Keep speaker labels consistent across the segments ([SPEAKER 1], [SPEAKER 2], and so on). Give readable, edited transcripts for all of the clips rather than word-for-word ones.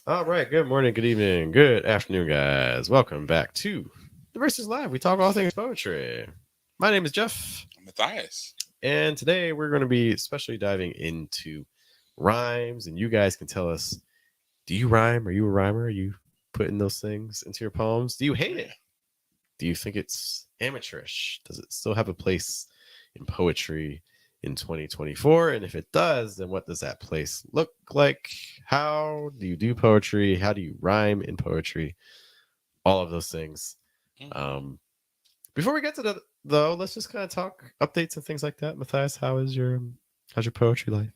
[SPEAKER 1] All right. Good morning, good evening, good afternoon, guys. Welcome back to the Versus Live. We talk all things poetry. My name is Jeff,
[SPEAKER 2] Matthias.
[SPEAKER 1] and today we're going to be especially diving into rhymes. And you guys can tell us, do you rhyme? Are you a rhymer? Are you putting those things into your poems? Do you hate it? Do you think it's amateurish? Does it still have a place in poetry in 2024? And if it does, then what does that place look like? How do you do poetry? How do you rhyme in poetry? All of those things.
[SPEAKER 2] Mhm.
[SPEAKER 1] Um, Before we get to the though, let's just kind of talk updates and things like that. Matthias, how's your poetry life?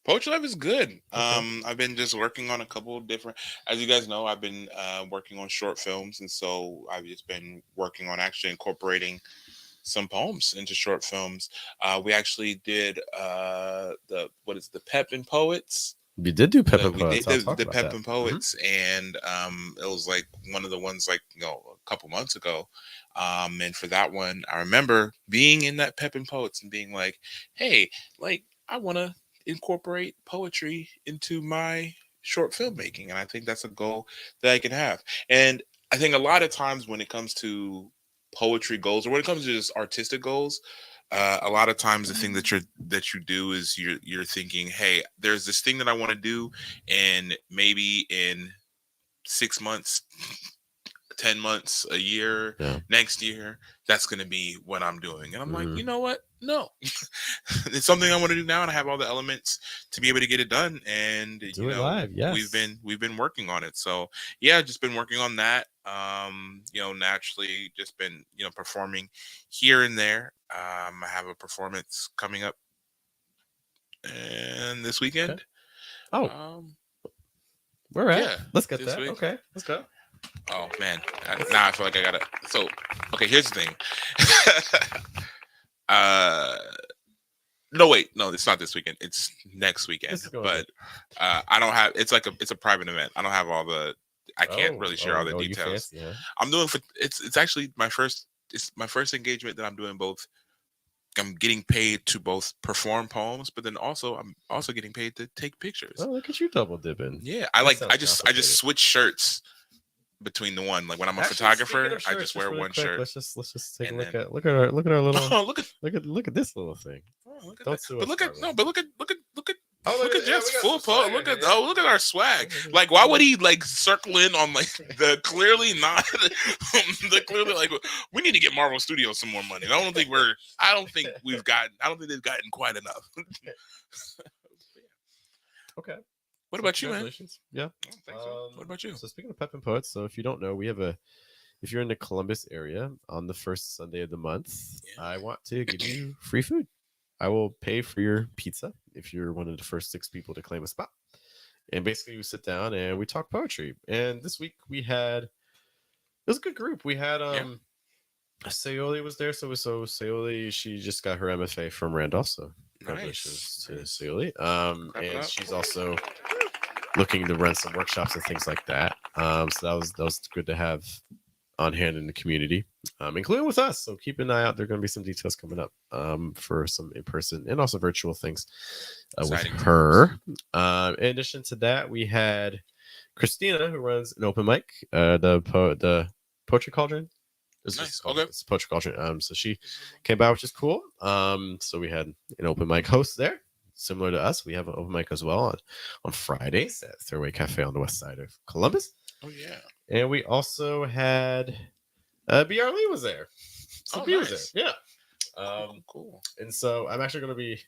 [SPEAKER 2] Poetry life is good.
[SPEAKER 1] Okay.
[SPEAKER 2] I've been just working on a couple of different, as you guys know, I've been working on short films, and so I've just been working on actually incorporating some poems into short films. We actually did the Pep and Poets.
[SPEAKER 1] We did do Pep and
[SPEAKER 2] We
[SPEAKER 1] Poets.
[SPEAKER 2] did
[SPEAKER 1] I'll talk
[SPEAKER 2] the
[SPEAKER 1] about
[SPEAKER 2] Pep
[SPEAKER 1] that.
[SPEAKER 2] and
[SPEAKER 1] Hmm.
[SPEAKER 2] Poets, and it was like one of the ones like a couple months ago. And for that one, I remember being in that Pep and Poets and being like, "Hey, like I want to incorporate poetry into my short filmmaking," and I think that's a goal that I can have. And I think a lot of times when it comes to poetry goals or when it comes to just artistic goals, a lot of times the thing that you do is you're thinking, hey, there's this thing that I want to do, and maybe in 6 months, 10 months, a year,
[SPEAKER 1] Yeah.
[SPEAKER 2] next year, that's going to be what I'm doing. And I'm like,
[SPEAKER 1] Hmm.
[SPEAKER 2] you know what? No, it's something I want to do now, and I have all the elements to be able to get it done. And
[SPEAKER 1] Do it live. Yes.
[SPEAKER 2] we've been working on it. So yeah, just been working on that. Naturally, just been performing here and there. I have a performance coming up and this
[SPEAKER 1] Okay.
[SPEAKER 2] weekend.
[SPEAKER 1] Oh,
[SPEAKER 2] Um,
[SPEAKER 1] we're at.
[SPEAKER 2] yeah,
[SPEAKER 1] Let's get
[SPEAKER 2] this
[SPEAKER 1] that.
[SPEAKER 2] week.
[SPEAKER 1] Okay. Let's go.
[SPEAKER 2] Oh man,
[SPEAKER 1] Let's,
[SPEAKER 2] now I feel like I gotta. So okay, here's the thing. uh, no wait, no, it's not this weekend. It's next weekend.
[SPEAKER 1] this is going
[SPEAKER 2] But
[SPEAKER 1] good.
[SPEAKER 2] I don't have. It's a private event. I don't have all the. I can't
[SPEAKER 1] Oh,
[SPEAKER 2] really share all
[SPEAKER 1] oh,
[SPEAKER 2] the
[SPEAKER 1] oh, you
[SPEAKER 2] details.
[SPEAKER 1] fancy, huh?
[SPEAKER 2] I'm doing for it's actually my first. It's my first engagement that I'm doing both. I'm getting paid to both perform poems, but then also I'm also getting paid to take pictures.
[SPEAKER 1] Oh, look at you double dipping.
[SPEAKER 2] Yeah,
[SPEAKER 1] That sounds
[SPEAKER 2] I just
[SPEAKER 1] complicated.
[SPEAKER 2] switch shirts between the one. Like when I'm a
[SPEAKER 1] Actually, speaking
[SPEAKER 2] photographer,
[SPEAKER 1] of
[SPEAKER 2] I
[SPEAKER 1] shirts,
[SPEAKER 2] just
[SPEAKER 1] just
[SPEAKER 2] wear
[SPEAKER 1] really
[SPEAKER 2] one
[SPEAKER 1] quick,
[SPEAKER 2] shirt,
[SPEAKER 1] let's just take a
[SPEAKER 2] and
[SPEAKER 1] look
[SPEAKER 2] then
[SPEAKER 1] at look at our little
[SPEAKER 2] oh look at
[SPEAKER 1] look at this little thing.
[SPEAKER 2] look at that.
[SPEAKER 1] Don't sue
[SPEAKER 2] But
[SPEAKER 1] us,
[SPEAKER 2] look at
[SPEAKER 1] by the way.
[SPEAKER 2] no, but
[SPEAKER 1] Oh,
[SPEAKER 2] look at
[SPEAKER 1] yeah,
[SPEAKER 2] Jeff's
[SPEAKER 1] we got some
[SPEAKER 2] full post.
[SPEAKER 1] swag on
[SPEAKER 2] Look at
[SPEAKER 1] here.
[SPEAKER 2] look at our swag. Like why would
[SPEAKER 1] Mhm.
[SPEAKER 2] he like circle in on like the clearly not the clearly like we need to get Marvel Studios some more money. I don't think they've gotten quite enough.
[SPEAKER 1] Okay,
[SPEAKER 2] What
[SPEAKER 1] so
[SPEAKER 2] about you, man?
[SPEAKER 1] congratulations. Yeah.
[SPEAKER 2] I don't think so. What about you?
[SPEAKER 1] So speaking of Pep and Poets, so if you don't know, we have a if you're in the Columbus area on the first Sunday of the month, I
[SPEAKER 2] Yeah.
[SPEAKER 1] want to give you free food. I will pay for your pizza if you're one of the first six people to claim a spot. And basically, we sit down and we talk poetry. And this week we had it was a good group. We had
[SPEAKER 2] Yeah.
[SPEAKER 1] Sayoli was there, so Sayoli she just got her MFA from Randolph, so
[SPEAKER 2] Nice.
[SPEAKER 1] congratulations to
[SPEAKER 2] Nice.
[SPEAKER 1] Sayoli.
[SPEAKER 2] Clap it
[SPEAKER 1] And
[SPEAKER 2] up.
[SPEAKER 1] she's also looking to run some workshops and things like that. So that was good to have on hand in the community, including with us. So keep an eye out. There are going to be some details coming up for some in person and also virtual things with
[SPEAKER 2] Exciting times.
[SPEAKER 1] her. In addition to that, we had Christina, who runs an open mic, the Poetry Cauldron. It's
[SPEAKER 2] Nice.
[SPEAKER 1] just called
[SPEAKER 2] Okay.
[SPEAKER 1] it's Poetry Cauldron. So she came by, which is cool. So we had an open mic host there. Similar to us, we have an open mic as well on Fridays at Third Cafe on the west side of Columbus.
[SPEAKER 2] Oh yeah.
[SPEAKER 1] And we also had BR Lee was there. So
[SPEAKER 2] Oh
[SPEAKER 1] B was there.
[SPEAKER 2] nice.
[SPEAKER 1] Yeah.
[SPEAKER 2] Cool.
[SPEAKER 1] Um,
[SPEAKER 2] Cool. Cool.
[SPEAKER 1] and so I'm actually going to be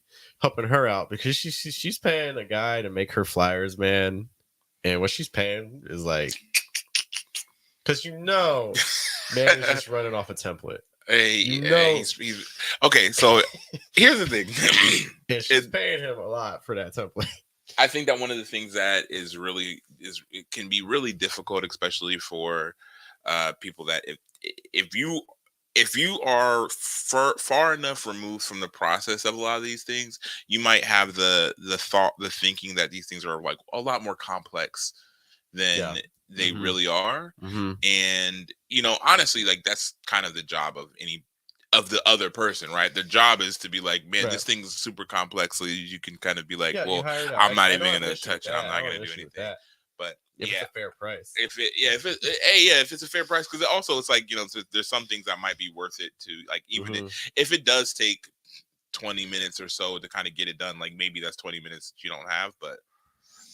[SPEAKER 1] helping her out because she's paying a guy to make her flyers, man. And what she's paying is like, because man is just running off a template.
[SPEAKER 2] Hey,
[SPEAKER 1] You know,
[SPEAKER 2] he's okay. So here's the thing.
[SPEAKER 1] and she's
[SPEAKER 2] it,
[SPEAKER 1] paying him a lot for that template.
[SPEAKER 2] I think that one of the things that is really is it can be really difficult, especially for people that if you if you are far enough removed from the process of a lot of these things, you might have the thinking that these things are like a lot more complex
[SPEAKER 1] Yeah.
[SPEAKER 2] than they
[SPEAKER 1] Mm-hmm.
[SPEAKER 2] really are.
[SPEAKER 1] Mm-hmm.
[SPEAKER 2] And honestly, like that's kind of the job of any of the other person, right? Their job is to be like, man,
[SPEAKER 1] Right.
[SPEAKER 2] this thing's super complex, so you can kind of be like,
[SPEAKER 1] Yeah, you
[SPEAKER 2] well,
[SPEAKER 1] hired out.
[SPEAKER 2] I'm not
[SPEAKER 1] I don't
[SPEAKER 2] even
[SPEAKER 1] have an
[SPEAKER 2] gonna
[SPEAKER 1] issue with
[SPEAKER 2] touch it. I'm
[SPEAKER 1] that. I
[SPEAKER 2] not
[SPEAKER 1] don't have
[SPEAKER 2] gonna
[SPEAKER 1] an
[SPEAKER 2] do
[SPEAKER 1] issue with
[SPEAKER 2] anything.
[SPEAKER 1] that.
[SPEAKER 2] But
[SPEAKER 1] If
[SPEAKER 2] yeah,
[SPEAKER 1] it's a fair price.
[SPEAKER 2] if it's a fair price, because also it's like, there's some things that might be worth it to, like, even if it does take 20 minutes or so to kind of get it done, like maybe that's 20 minutes you don't have. But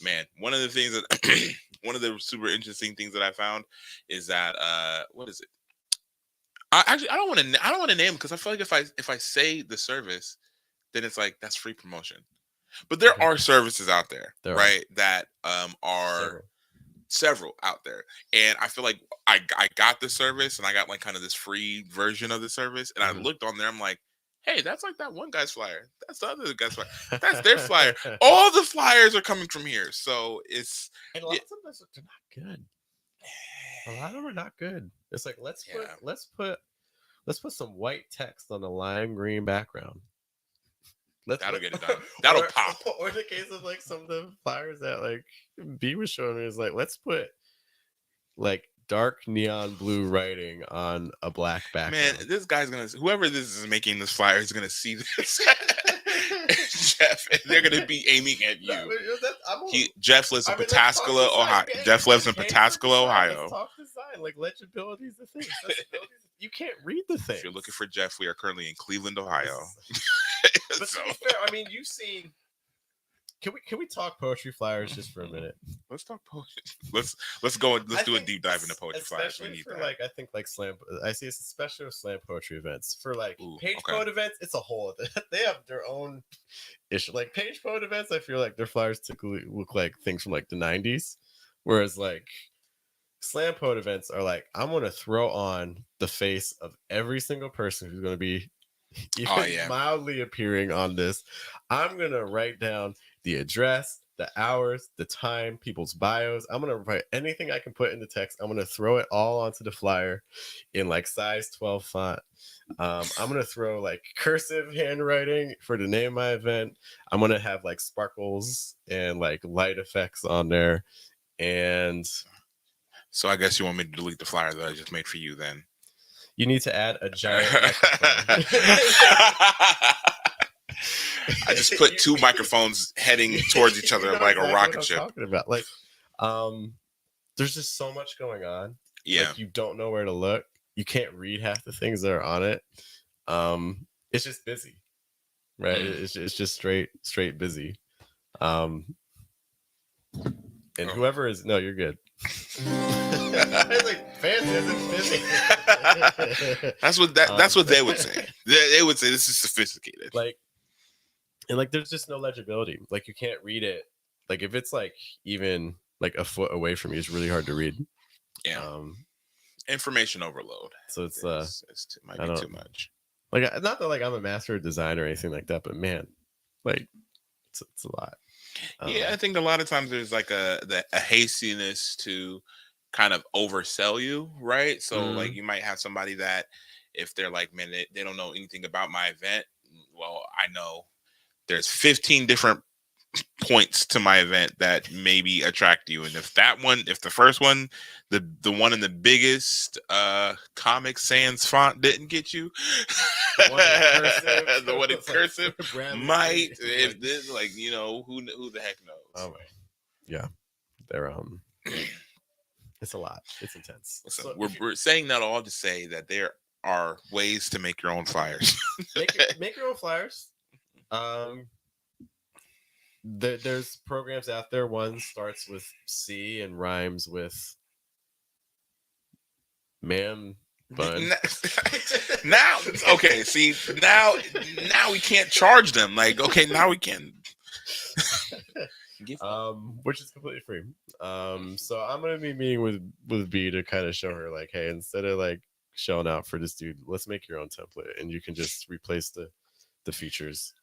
[SPEAKER 2] man, one of the things that one of the super interesting things that I found is that what is it? I don't want to name, because I feel like if I say the service, then it's like that's free promotion. But there are services out there, right? That are several out there, and I feel like I got the service, and I got like kind of this free version of the service, and I looked on there, I'm like, hey, that's like that one guy's flyer, that's the other guy's flyer, that's their flyer. All the flyers are coming from here, so it's,
[SPEAKER 1] and a lot of them are not good. A lot of them are not good. It's like let's put some white text on a lime green background.
[SPEAKER 2] That'll get it done. That'll pop.
[SPEAKER 1] Or the case of like some of the flyers that like B was showing me is like, let's put like dark neon blue writing on a black background.
[SPEAKER 2] Man, this guy's whoever this is making this flyer is gonna see this. Jeff, and they're gonna be aiming at you. Jeff lives in Pataskala, Ohio. Jeff lives in Pataskala, Ohio.
[SPEAKER 1] Let's talk design. Like legibility is the thing. You can't read the thing.
[SPEAKER 2] If you're looking for Jeff, we are currently in Cleveland, Ohio.
[SPEAKER 1] But to be fair, I mean, you've seen. Can we talk poetry flyers just for a minute?
[SPEAKER 2] Let's talk poetry. Let's go and let's do a deep dive into poetry flyers. We need
[SPEAKER 1] for
[SPEAKER 2] that.
[SPEAKER 1] Like I think like slam. I see it's especially with slam poetry events. For like page poet events, it's a whole. They have their own issue. Like page poet events, I feel like their flyers typically look like things from like the 90s, whereas like slam poet events are like, I'm gonna throw on the face of every single person who's gonna be even mildly appearing on this. I'm gonna write down the address, the hours, the time, people's bios. I'm gonna write anything I can put in the text. I'm gonna throw it all onto the flyer in like size 12 font. I'm gonna throw like cursive handwriting for the name of my event. I'm gonna have like sparkles and like light effects on there. And
[SPEAKER 2] so I guess you want me to delete the flyer that I just made for you then.
[SPEAKER 1] You need to add a giant microphone.
[SPEAKER 2] I just put two microphones heading towards each other like a rocket ship.
[SPEAKER 1] Talking about like, there's just so much going on.
[SPEAKER 2] Yeah,
[SPEAKER 1] like, you don't know where to look. You can't read half the things that are on it. It's just busy, right? It's just straight busy. And whoever is you're good. It's like fancy isn't busy.
[SPEAKER 2] That's what they would say. They would say this is sophisticated.
[SPEAKER 1] Like, and like there's just no legibility. Like you can't read it. Like if it's like even like a foot away from you, it's really hard to read.
[SPEAKER 2] Yeah. Information overload.
[SPEAKER 1] So it's
[SPEAKER 2] might be too much.
[SPEAKER 1] Like not that like I'm a master designer or anything like that, but man, like it's a lot.
[SPEAKER 2] Yeah, I think a lot of times there's like a hastiness to kind of oversell you, right? So like you might have somebody that if they're like, man, they don't know anything about my event. Well, I know there's 15 different points to my event that maybe attract you, and if the first one, the one in the biggest Comic Sans font didn't get you, the one in cursive might. If this, like, who the heck knows?
[SPEAKER 1] Oh my, yeah, they're it's a lot. It's intense.
[SPEAKER 2] So we're saying that all to say that there are ways to make your own flyers.
[SPEAKER 1] make your own flyers. There's programs out there. One starts with C and rhymes with man bun.
[SPEAKER 2] Now, okay, see, now we can't charge them. Like, okay, now we can.
[SPEAKER 1] Which is completely free. So I'm gonna be meeting with B to kind of show her like, hey, instead of like shelling out for this dude, let's make your own template, and you can just replace the features.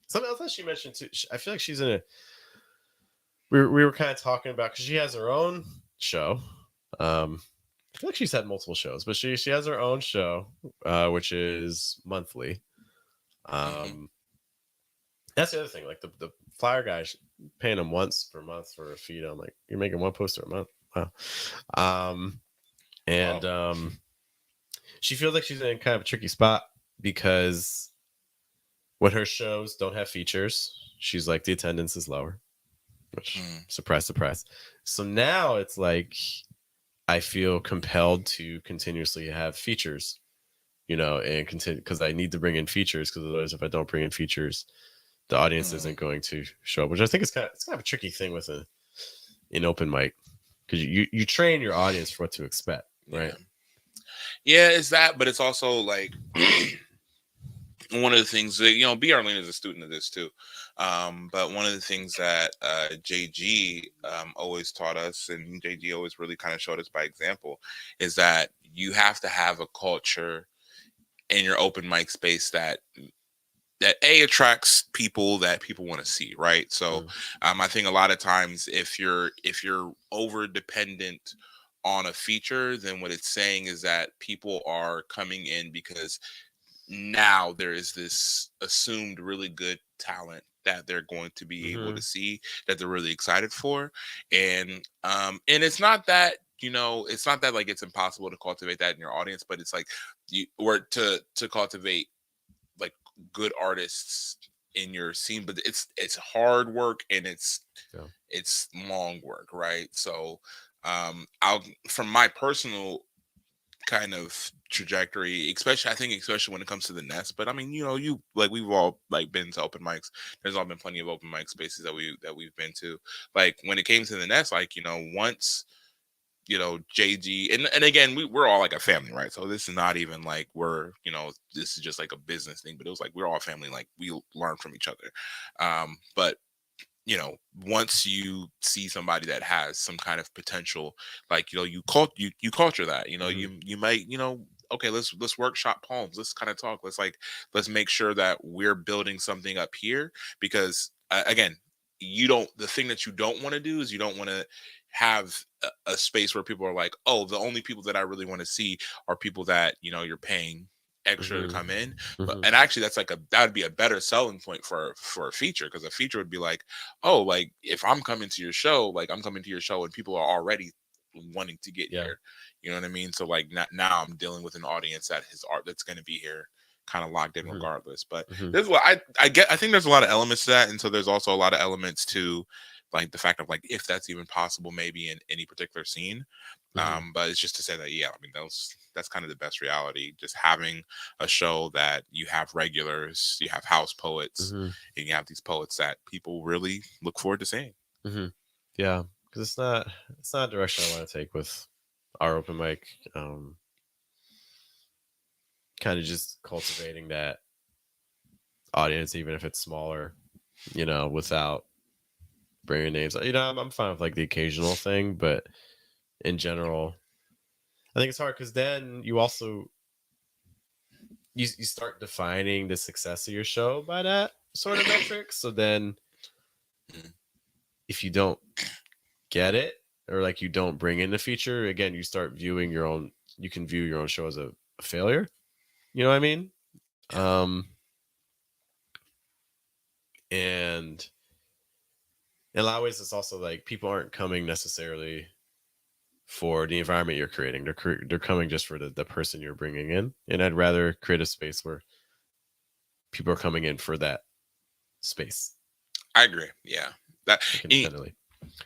[SPEAKER 1] Something else that she mentioned too. I feel like she's in a. We were kind of talking about because she has her own show. I feel like she's had multiple shows, but she has her own show, which is monthly. That's the other thing. Like the flyer guy, paying him once per month for a feed. I'm like, you're making one poster a month. Wow. She feels like she's in kind of a tricky spot because when her shows don't have features, she's like, the attendance is lower. which
[SPEAKER 2] Mm.
[SPEAKER 1] surprise, surprise. So now it's like I feel compelled to continuously have features, and continue because I need to bring in features because otherwise, if I don't bring in features, the audience
[SPEAKER 2] Mm.
[SPEAKER 1] isn't going to show up. Which I think is kind of a tricky thing with an open mic because you train your audience for what to expect, right?
[SPEAKER 2] Yeah. Yeah, it's that, but it's also like one of the things that B. Arlene is a student of this too. But one of the things that JG always taught us, and JG always really kind of showed us by example, is that you have to have a culture in your open mic space that attracts people that people want to see, right? So
[SPEAKER 1] Mm.
[SPEAKER 2] I think a lot of times if you're over dependent on a feature, then what it's saying is that people are coming in because now there is this assumed really good talent that they're going to be able to
[SPEAKER 1] Mm-hmm.
[SPEAKER 2] see, that they're really excited for. And it's not that it's not that like it's impossible to cultivate that in your audience, but it's like you or to cultivate like good artists in your scene, but it's hard work, and
[SPEAKER 1] Yeah.
[SPEAKER 2] it's long work, right? So I'll from my personal kind of trajectory, especially I think especially when it comes to the nest. But I mean, you like we've all like been to open mics. There's all been plenty of open mic spaces that we've been to. Like when it came to the nest, like once JG and again we're all like a family, right? So this is not even like this is just like a business thing, but it was like we're all family, like we learn from each other. But once you see somebody that has some kind of potential, like you culture that,
[SPEAKER 1] Mm-hmm.
[SPEAKER 2] you might, okay, let's workshop poems. Let's kind of talk. Let's make sure that we're building something up here, because again, the thing that you don't want to do is you don't want to have a space where people are like, oh, the only people that I really want to see are people that you're paying extra to come in. But
[SPEAKER 1] Mm-hmm.
[SPEAKER 2] and actually that's like that would be a better selling point for a feature, because a feature would be like, oh, like if I'm coming to your show, like I'm coming to your show and people are already wanting to get
[SPEAKER 1] Yeah.
[SPEAKER 2] here. You know what I mean? So like now I'm dealing with an audience that his art that's going to be here kind of locked in
[SPEAKER 1] Mm-hmm.
[SPEAKER 2] regardless. But
[SPEAKER 1] Mm-hmm.
[SPEAKER 2] this is what I think there's a lot of elements to that. And so there's also a lot of elements to like the fact of like if that's even possible maybe in any particular scene.
[SPEAKER 1] Mm-hmm.
[SPEAKER 2] But it's just to say that, yeah, I mean, that's kind of the best reality. Just having a show that you have regulars, you have house poets,
[SPEAKER 1] Mm-hmm.
[SPEAKER 2] and you have these poets that people really look forward to seeing.
[SPEAKER 1] Mm-hmm. Yeah, because it's not a direction I want to take with our open mic. Kind of just cultivating that audience, even if it's smaller, without bringing names. I'm fine with like the occasional thing, but in general, I think it's hard because then you also you start defining the success of your show by that sort of metric. So then
[SPEAKER 2] Mm.
[SPEAKER 1] if you don't get it or like you don't bring in the feature, again, you start viewing your own. You can view your own show as a failure. You know what I mean?
[SPEAKER 2] Yeah,
[SPEAKER 1] Um, and in a lot of ways, it's also like people aren't coming necessarily for the environment you're creating. They're coming just for the person you're bringing in. And I'd rather create a space where people are coming in for that space,
[SPEAKER 2] I agree. Yeah, that.
[SPEAKER 1] like
[SPEAKER 2] eh,
[SPEAKER 1] independently.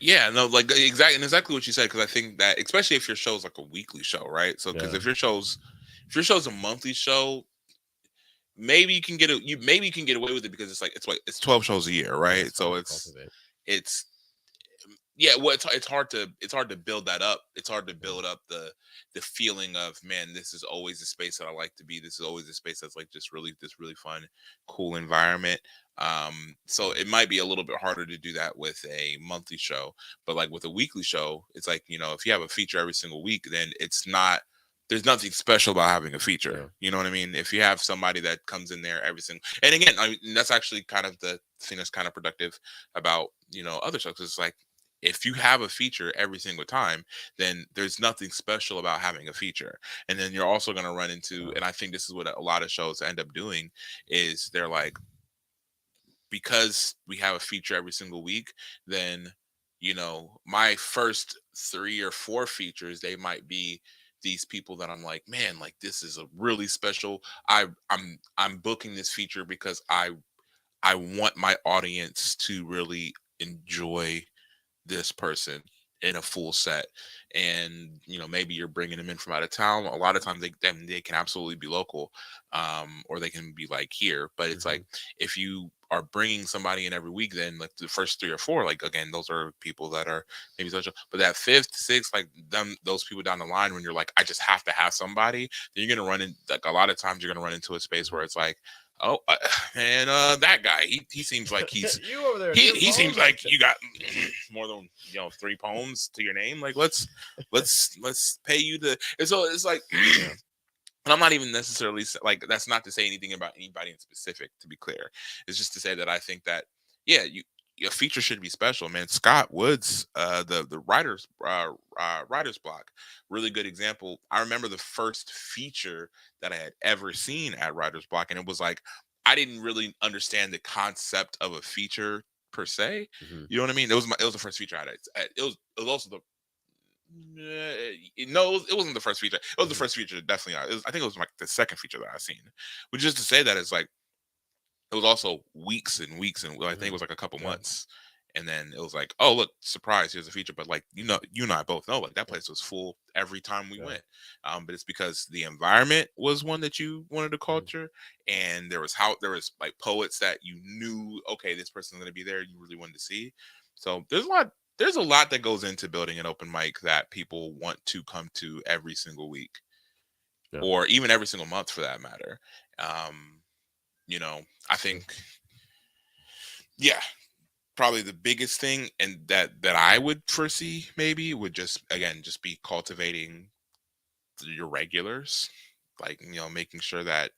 [SPEAKER 2] Yeah, no, like exactly what you said. Because I think that especially if your show's like a weekly show, right? So because
[SPEAKER 1] Yeah,
[SPEAKER 2] if your show's a monthly show, maybe you can get away with it because it's 12 shows a year,
[SPEAKER 1] yeah,
[SPEAKER 2] right?
[SPEAKER 1] it's hard
[SPEAKER 2] So
[SPEAKER 1] to
[SPEAKER 2] it's
[SPEAKER 1] cultivate.
[SPEAKER 2] it's yeah, well, it's hard to build that up. It's hard to
[SPEAKER 1] Yeah.
[SPEAKER 2] build up the feeling of, man, this is always a space that I like to be. This is always a space that's like just really this really fun, cool environment. So it might be a little bit harder to do that with a monthly show, but like with a weekly show, it's like, if you have a feature every single week, then it's not there's nothing special about having a feature.
[SPEAKER 1] Yeah.
[SPEAKER 2] You know what I mean? If you have somebody that comes in there every single, and again, I mean, that's actually kind of the thing that's kind of productive about other shows. It's like if you have a feature every single time, then there's nothing special about having a feature. And then you're also going to run into,
[SPEAKER 1] Yeah.
[SPEAKER 2] and I think this is what a lot of shows end up doing, is they're like, because we have a feature every single week, then my first 3 or 4 features, they might be these people that I'm like, man, like this is a really special. I'm booking this feature because I want my audience to really enjoy this person in a full set, and maybe you're bringing them in from out of town. A lot of times they can absolutely be local, or they can be like here, but it's
[SPEAKER 1] Hmm.
[SPEAKER 2] like if you are bringing somebody in every week, then like the first three or four, like again, those are people that are maybe social, but that fifth, sixth, like those people down the line, when you're like, I just have to have somebody, then you're gonna run in, like a lot of times you're gonna run into a space where
[SPEAKER 1] Hmm.
[SPEAKER 2] it's like, oh, and that guy, he seems like
[SPEAKER 1] You over there in your
[SPEAKER 2] he seems
[SPEAKER 1] poems?
[SPEAKER 2] like you got more than three poems to your name. Like let's pay you to. And so it's like,
[SPEAKER 1] Yeah.
[SPEAKER 2] and I'm not even necessarily like, that's not to say anything about anybody in specific. To be clear, it's just to say that I think that, yeah, a feature should be special, man. Scott Woods, the writer's block, really good example. I remember the first feature that I had ever seen at writer's block, and it was like, I didn't really understand the concept of a feature per se.
[SPEAKER 1] Hmm.
[SPEAKER 2] You know what I mean? It was the first feature I had. It was also the no, it wasn't the first feature. It was the
[SPEAKER 1] Hmm.
[SPEAKER 2] first feature, definitely. I think it was like the second feature that I seen. Which is to say that it's like, it was also weeks and weeks, and I think it
[SPEAKER 1] Hmm.
[SPEAKER 2] was like a couple
[SPEAKER 1] Yeah.
[SPEAKER 2] months, and then it was like, oh look, surprise, here's a feature. But like, you and I both know, like that place was full every time we
[SPEAKER 1] Yeah.
[SPEAKER 2] went. But it's because the environment was one that you wanted to
[SPEAKER 1] Hmm.
[SPEAKER 2] culture, and there was like poets that you knew, okay, this person's going to be there, you really wanted to see. So there's a lot that goes into building an open mic that people want to come to every single week,
[SPEAKER 1] Yeah.
[SPEAKER 2] or even every single month for that matter. um I
[SPEAKER 1] True.
[SPEAKER 2] think, yeah, probably the biggest thing, and that I would foresee maybe would just, again, just be cultivating your regulars, like, making sure that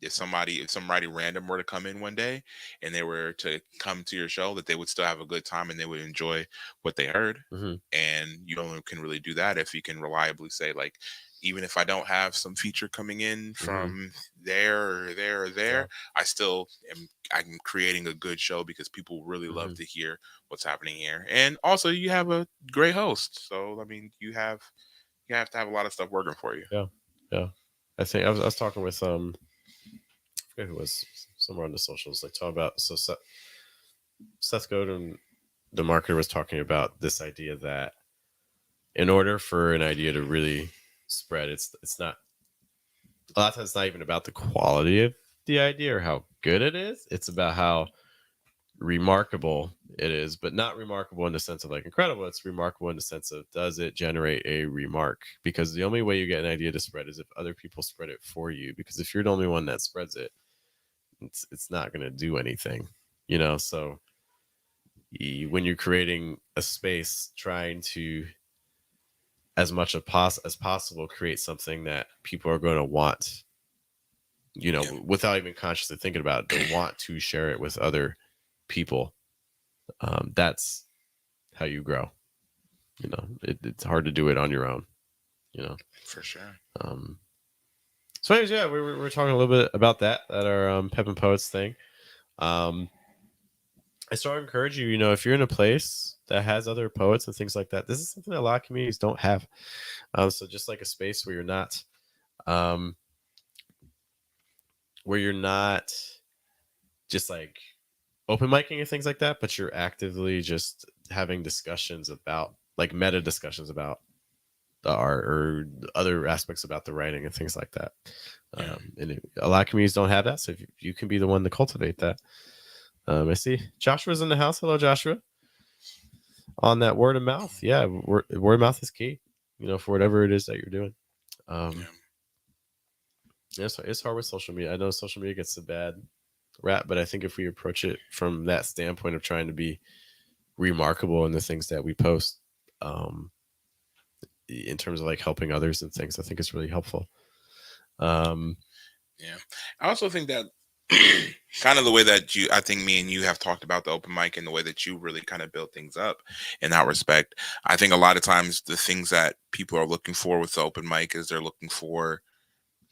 [SPEAKER 2] if somebody random were to come in one day and they were to come to your show, that they would still have a good time and they would enjoy what they heard.
[SPEAKER 1] Hmm.
[SPEAKER 2] And you only can really do that if you can reliably say, like, even if I don't have some feature coming in
[SPEAKER 1] Hmm.
[SPEAKER 2] from there or there or
[SPEAKER 1] Yeah.
[SPEAKER 2] there, I'm creating a good show because people really
[SPEAKER 1] Hmm.
[SPEAKER 2] love to hear what's happening here. And also, you have a great host, so I mean, you have to have a lot of stuff working for you.
[SPEAKER 1] Yeah. Yeah. I think I was talking with I forget who it was, somewhere on the socials, like talking about, so Seth Godin, the marketer, was talking about this idea that in order for an idea to really spread, it's not, a lot of times it's not even about the quality of the idea or how good it is. It's about how remarkable it is, but not remarkable in the sense of like incredible. It's remarkable in the sense of, does it generate a remark? Because the only way you get an idea to spread is if other people spread it for you. Because if you're the only one that spreads it, it's not going to do anything, you know. So when you're creating a space, trying to, as much as possible, create something that people are going to want, you know,
[SPEAKER 2] Yeah,
[SPEAKER 1] without even consciously thinking about it, to want to share it with other people. That's how you grow. You know, it's hard to do it on your own, you know.
[SPEAKER 2] for sure.
[SPEAKER 1] um so anyways, yeah, we were talking a little bit about that at our Pep and Poets thing. um I strongly encourage you, you know, if you're in a place that has other poets and things like that, this is something that a lot of communities don't have. So just like a space um where you're not just like open micing and things like that, but you're actively just having discussions about, like, meta discussions about the art or other aspects about the writing and things like that.
[SPEAKER 2] Yeah.
[SPEAKER 1] A lot of communities don't have that, so if you can be the one to cultivate that. I see Joshua's in the house. Hello, Joshua. On that word of mouth, yeah, word of mouth is key. You know, for whatever it is that you're doing. Um,
[SPEAKER 2] Yeah.
[SPEAKER 1] it's hard with social media. I know social media gets a bad rap, but I think if we approach it from that standpoint of trying to be remarkable in the things that we post, um, in terms of like helping others and things, I think it's really helpful. Um,
[SPEAKER 2] Yeah. I also think that kind of the way that I think me and you have talked about the open mic, and the way that you really kind of build things up in that respect. I think a lot of times the things that people are looking for with the open mic is they're looking for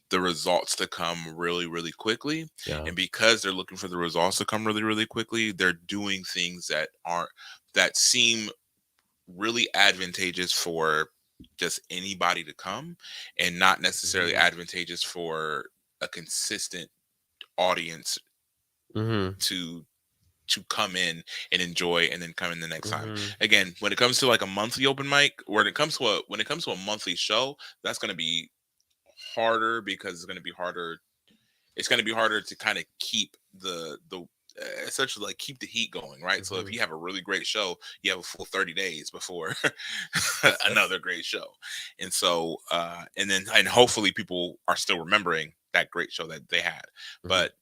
[SPEAKER 2] the results to come really, really quickly.
[SPEAKER 1] yeah.
[SPEAKER 2] And because they're looking for the results to come really, really quickly, they're doing things that seem really advantageous for just anybody to come, and not necessarily
[SPEAKER 1] Hmm.
[SPEAKER 2] advantageous for a consistent audience
[SPEAKER 1] Hmm.
[SPEAKER 2] to to come in and enjoy and then come in the next time.
[SPEAKER 1] Mhm.
[SPEAKER 2] Again, when it comes to like a monthly open mic, or when it comes to a monthly show, that's going to be harder because it's going to be harder to kind of keep the essentially like keep the heat going, right? So if
[SPEAKER 1] Mhm.
[SPEAKER 2] you have a really great show, you have a full 30 days before
[SPEAKER 1] That's
[SPEAKER 2] another great show. And so and hopefully people are still remembering that great show that they had.
[SPEAKER 1] mhm.
[SPEAKER 2] But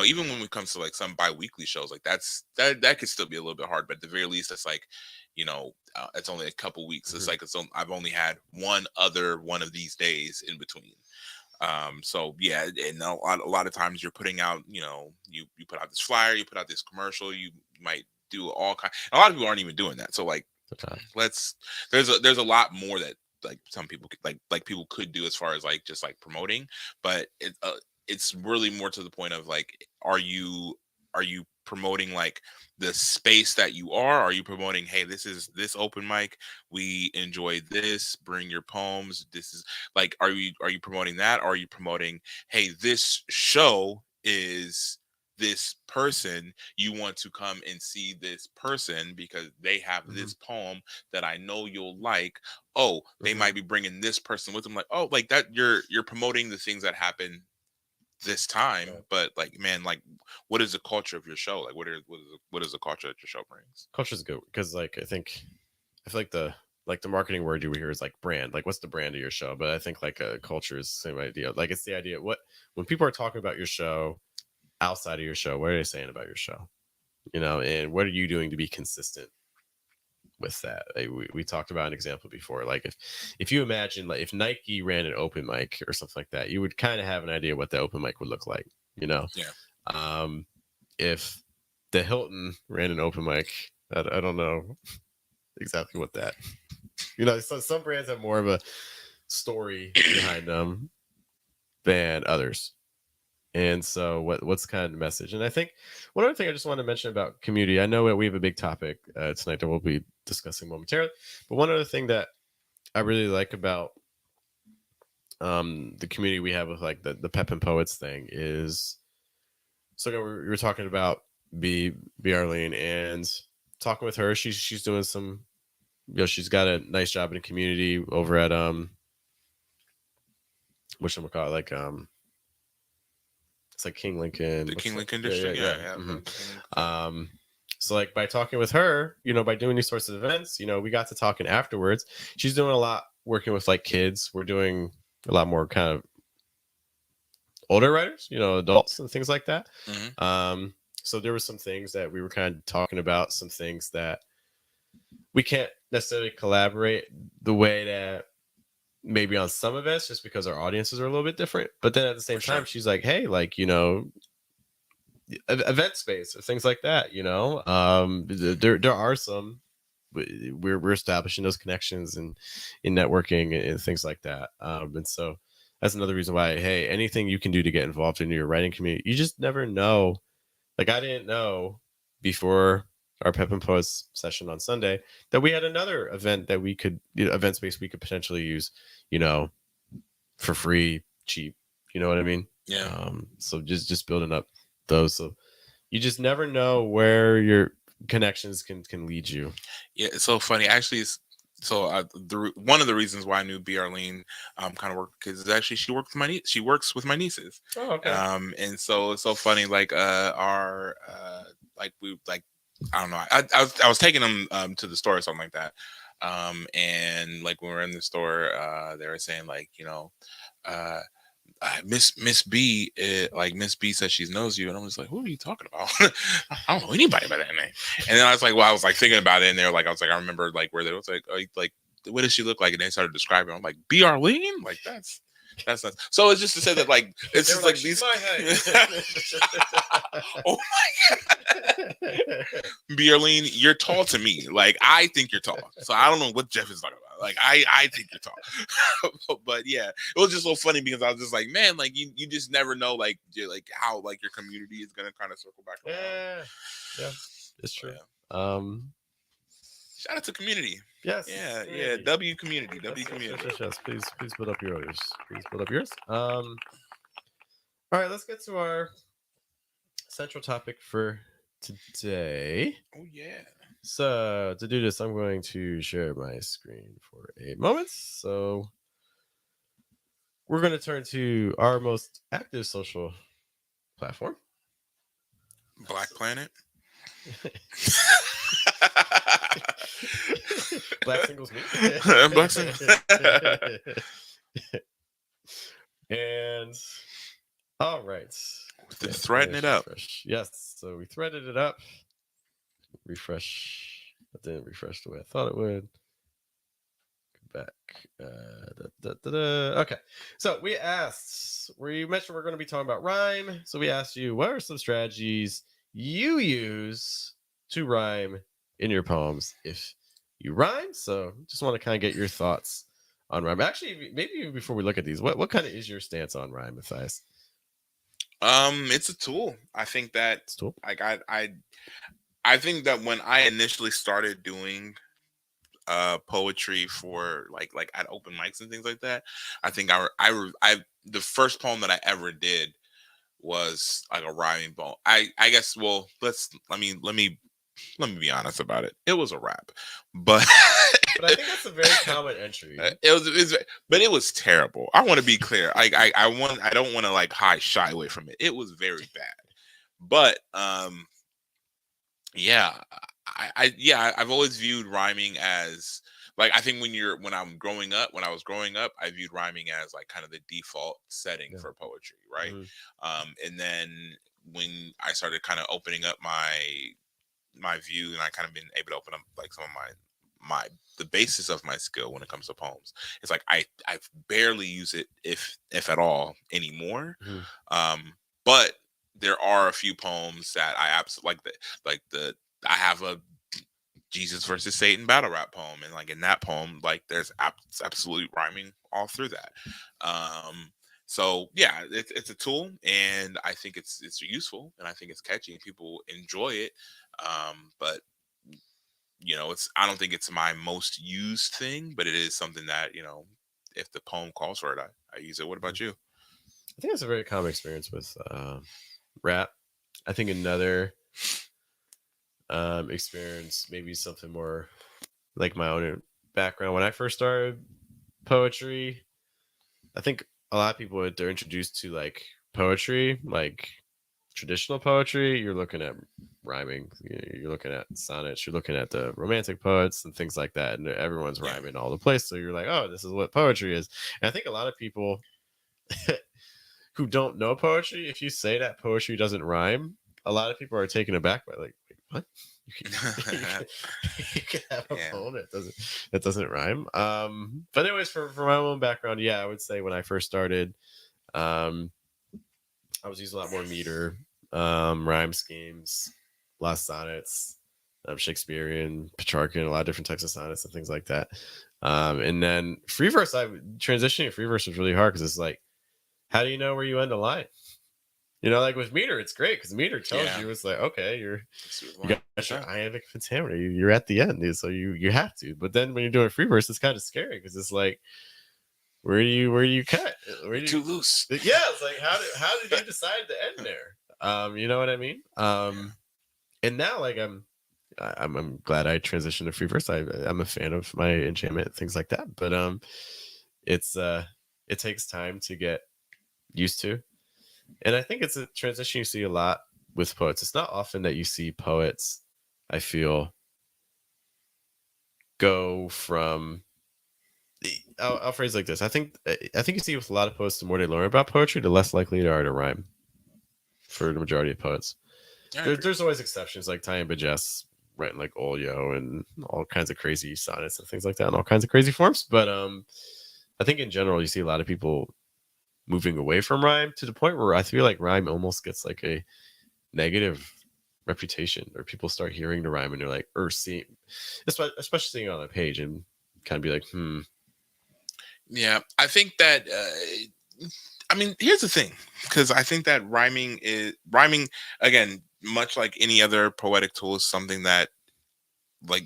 [SPEAKER 2] even when it comes to like some bi-weekly shows, like that could still be a little bit hard, but at the very least it's like, it's only a couple weeks. It's
[SPEAKER 1] Mhm.
[SPEAKER 2] like I've only had one other one of these days in between. So yeah, and a lot of times you're putting out, you put out this flyer, you put out this commercial, you might do all kind. A lot of people aren't even doing that. So like,
[SPEAKER 1] Okay.
[SPEAKER 2] let's there's a lot more that like some people could, like people could do as far as like just like promoting, but it's really more to the point of like, are you promoting like the space that you are you promoting, hey, this is this open mic, we enjoy this, bring your poems, this is like, are you promoting that, or are you promoting, hey, this show is this person, you want to come and see this person because they have
[SPEAKER 1] Mhm.
[SPEAKER 2] this poem that I know you'll like. Oh, they
[SPEAKER 1] Mhm.
[SPEAKER 2] might be bringing this person with them, like, oh, like that, you're promoting the things that happen this time.
[SPEAKER 1] Right.
[SPEAKER 2] But like, man, like, what is the culture of your show? Like, what is the culture that your show brings?
[SPEAKER 1] Culture's good because, like, I feel like the marketing word you would hear is like brand. Like, what's the brand of your show? But I think like a culture is the same idea. Like, it's the idea what when people are talking about your show outside of your show, what are they saying about your show? And what are you doing to be consistent with that? Like, we talked about an example before. Like, if you imagine, like, if Nike ran an open mic or something like that, you would kind of have an idea what the open mic would look like. You know,
[SPEAKER 2] Yeah.
[SPEAKER 1] um, if the Hilton ran an open mic, I don't know exactly what that. Some brands have more of a story behind them than others. And so, what's kind of the message? And I think one other thing I just want to mention about community. I know that we have a big topic tonight that we'll be discussing momentarily. But one other thing that I really like about the community we have with like the Pep and Poets thing is, so again, we were talking about B Arlene and talking with her. She's doing some, she's got a nice job in the community over at what should we call it, like it's like King Lincoln.
[SPEAKER 2] The
[SPEAKER 1] What's
[SPEAKER 2] King
[SPEAKER 1] that?
[SPEAKER 2] Lincoln
[SPEAKER 1] Yeah, yeah,
[SPEAKER 2] district,
[SPEAKER 1] yeah.
[SPEAKER 2] yeah, yeah.
[SPEAKER 1] hmm
[SPEAKER 2] The King Lincoln Club.
[SPEAKER 1] So like by talking with her, by doing these sorts of events, we got to talking afterwards. She's doing a lot working with like kids. We're doing a lot more kind of older writers, adults and things like that.
[SPEAKER 2] Hmm.
[SPEAKER 1] So there were some things that we were kind of talking about, some things that we can't necessarily collaborate the way that maybe on some events, just because our audiences are a little bit different. But then at the
[SPEAKER 2] For
[SPEAKER 1] same
[SPEAKER 2] sure.
[SPEAKER 1] time, she's like, hey, like, event space or things like that, there are some, we're establishing those connections and in networking and things like that. And so that's another reason why, hey, anything you can do to get involved in your writing community, you just never know. Like, I didn't know before our Pep and Poets session on Sunday that we had another event that we could, event space we could potentially use, you know, for free, cheap. You know what I mean?
[SPEAKER 2] Yeah.
[SPEAKER 1] So just building up those. So you just never know where your connections can lead you.
[SPEAKER 2] Yeah, it's so funny. Actually, so one of the reasons why I knew B. Arlene kind of worked, because actually she worked with my niece. She works with my nieces.
[SPEAKER 1] Oh, okay.
[SPEAKER 2] And so it's so funny. Like our like we like I don't know. I was taking them to the store or something like that. And like when we were in the store, they were saying like, uh Miss B, like Miss B says she knows you, and I was like, who are you talking about? I don't know anybody by that name. And then I was like, well, I was like thinking about it, and they're like, I was like, I remember like where they was like, what does she look like? And they started describing. I'm like, B. Arlene, like that's nuts. So it's just to say that like it's
[SPEAKER 1] They were
[SPEAKER 2] just
[SPEAKER 1] like,
[SPEAKER 2] like
[SPEAKER 1] she's
[SPEAKER 2] these.
[SPEAKER 1] my height.
[SPEAKER 2] Oh B. Arlene, you're tall to me. Like I think you're tall. So I don't know what Jeff is talking about. Like I think you're tall. But yeah, it was just so funny because I was just like, man, like you just never know like how like your community is gonna kind of circle back around.
[SPEAKER 1] Yeah, it's
[SPEAKER 2] So,
[SPEAKER 1] true.
[SPEAKER 2] yeah. Shout out to community.
[SPEAKER 1] Yes.
[SPEAKER 2] Yeah,
[SPEAKER 1] Community.
[SPEAKER 2] W community. W
[SPEAKER 1] Yes,
[SPEAKER 2] community.
[SPEAKER 1] yes. Please build up yours. Please build up yours. All right, let's get to our central topic for today.
[SPEAKER 2] Oh yeah.
[SPEAKER 1] So to do this, I'm going to share my screen for a moment. So we're going to turn to our most active social platform.
[SPEAKER 2] Black Planet.
[SPEAKER 1] Black singles me.
[SPEAKER 2] Black Single.
[SPEAKER 1] And all right.
[SPEAKER 2] They're
[SPEAKER 1] Okay,
[SPEAKER 2] threading it up.
[SPEAKER 1] refresh. Yes, so we threaded it up. Refresh. That didn't refresh the way I thought it would. Go back. Okay, so we mentioned we're going to be talking about rhyme. So we asked you, what are some strategies you use to rhyme in your poems if you rhyme? So just want to kind of get your thoughts on rhyme. Actually, maybe even before we look at these, what kind of is your stance on rhyme, Matthias?
[SPEAKER 2] It's a tool. I think that
[SPEAKER 1] It's a tool.
[SPEAKER 2] like I think that when I initially started doing poetry for like at open mics and things like that, I think I the first poem that I ever did was like a rhyming poem. I guess, well, let me be honest about it. It was a rap, but
[SPEAKER 1] But I think that's a very common entry.
[SPEAKER 2] but it was terrible. I want to be clear. I don't want to like shy away from it. It was very bad. But yeah, I've always viewed rhyming as like, I think when I was growing up, I viewed rhyming as like kind of the default setting
[SPEAKER 1] Yeah.
[SPEAKER 2] for poetry, right?
[SPEAKER 1] Mhm.
[SPEAKER 2] And then when I started kind of opening up my view, and I kind of been able to open up like some of my the basis of my skill when it comes to poems. It's like I barely use it, if at all, anymore.
[SPEAKER 1] Mhm.
[SPEAKER 2] But there are a few poems that I absolutely like. I have a Jesus versus Satan battle rap poem, and like in that poem, like there's absolute rhyming all through that. So yeah, it's a tool, and I think it's useful, and I think it's catchy, and people enjoy it. But I don't think it's my most used thing, but it is something that, if the poem calls for it, I use it. What
[SPEAKER 1] Mhm.
[SPEAKER 2] about you?
[SPEAKER 1] I think it's a very common experience with rap. I think another experience, maybe something more like my own background. When I first started poetry, I think a lot of people, when they're introduced to like poetry, like traditional poetry, you're looking at rhyming. You're looking at sonnets. You're looking at the romantic poets and things like that, and everyone's
[SPEAKER 2] Yeah.
[SPEAKER 1] rhyming all the place. So you're like, oh, this is what poetry is. And I think a lot of people who don't know poetry, if you say that poetry doesn't rhyme, a lot of people are taken aback by like, wait, what? You can have a
[SPEAKER 2] Yeah.
[SPEAKER 1] poem that doesn't rhyme. But anyways, for my own background, yeah, I would say when I first started, um, I was using a lot more meter, rhyme schemes, a lot of sonnets, Shakespearean, Petrarchan, a lot of different types of sonnets and things like that. And then free verse, transitioning to free verse was really hard because it's like, how do you know where you end a line? Like with meter, it's great because meter tells
[SPEAKER 2] Yeah.
[SPEAKER 1] you, it's like, okay, you got your
[SPEAKER 2] Yeah.
[SPEAKER 1] iambic pentameter, you're at the end, dude, so you have to. But then when you're doing free verse, it's kind of scary because it's like, where do you cut? Where
[SPEAKER 2] You're
[SPEAKER 1] do
[SPEAKER 2] too loose.
[SPEAKER 1] yeah, it's like how did you decide to end there? You know what I mean? And now like I'm glad I transitioned to free verse. I'm a fan of my enchantment, things like that. But it's it takes time to get used to. And I think it's a transition you see a lot with poets. It's not often that you see poets, I feel, go from. I'll phrase it like this. I think you see with a lot of poets, the more they learn about poetry, the less likely they are to rhyme. For the majority of poets, there's always exceptions like Ty and Bajess writing like Olio and all kinds of crazy sonnets and things like that, and all kinds of crazy forms. But I think in general, you see a lot of people moving away from rhyme to the point where I feel like rhyme almost gets like a negative reputation, or people start hearing the rhyme and they're like, or seeing, especially seeing it on a page and kind of be like,
[SPEAKER 2] Yeah, I think that. I mean, here's the thing, because I think that rhyming again, much like any other poetic tool, is something that like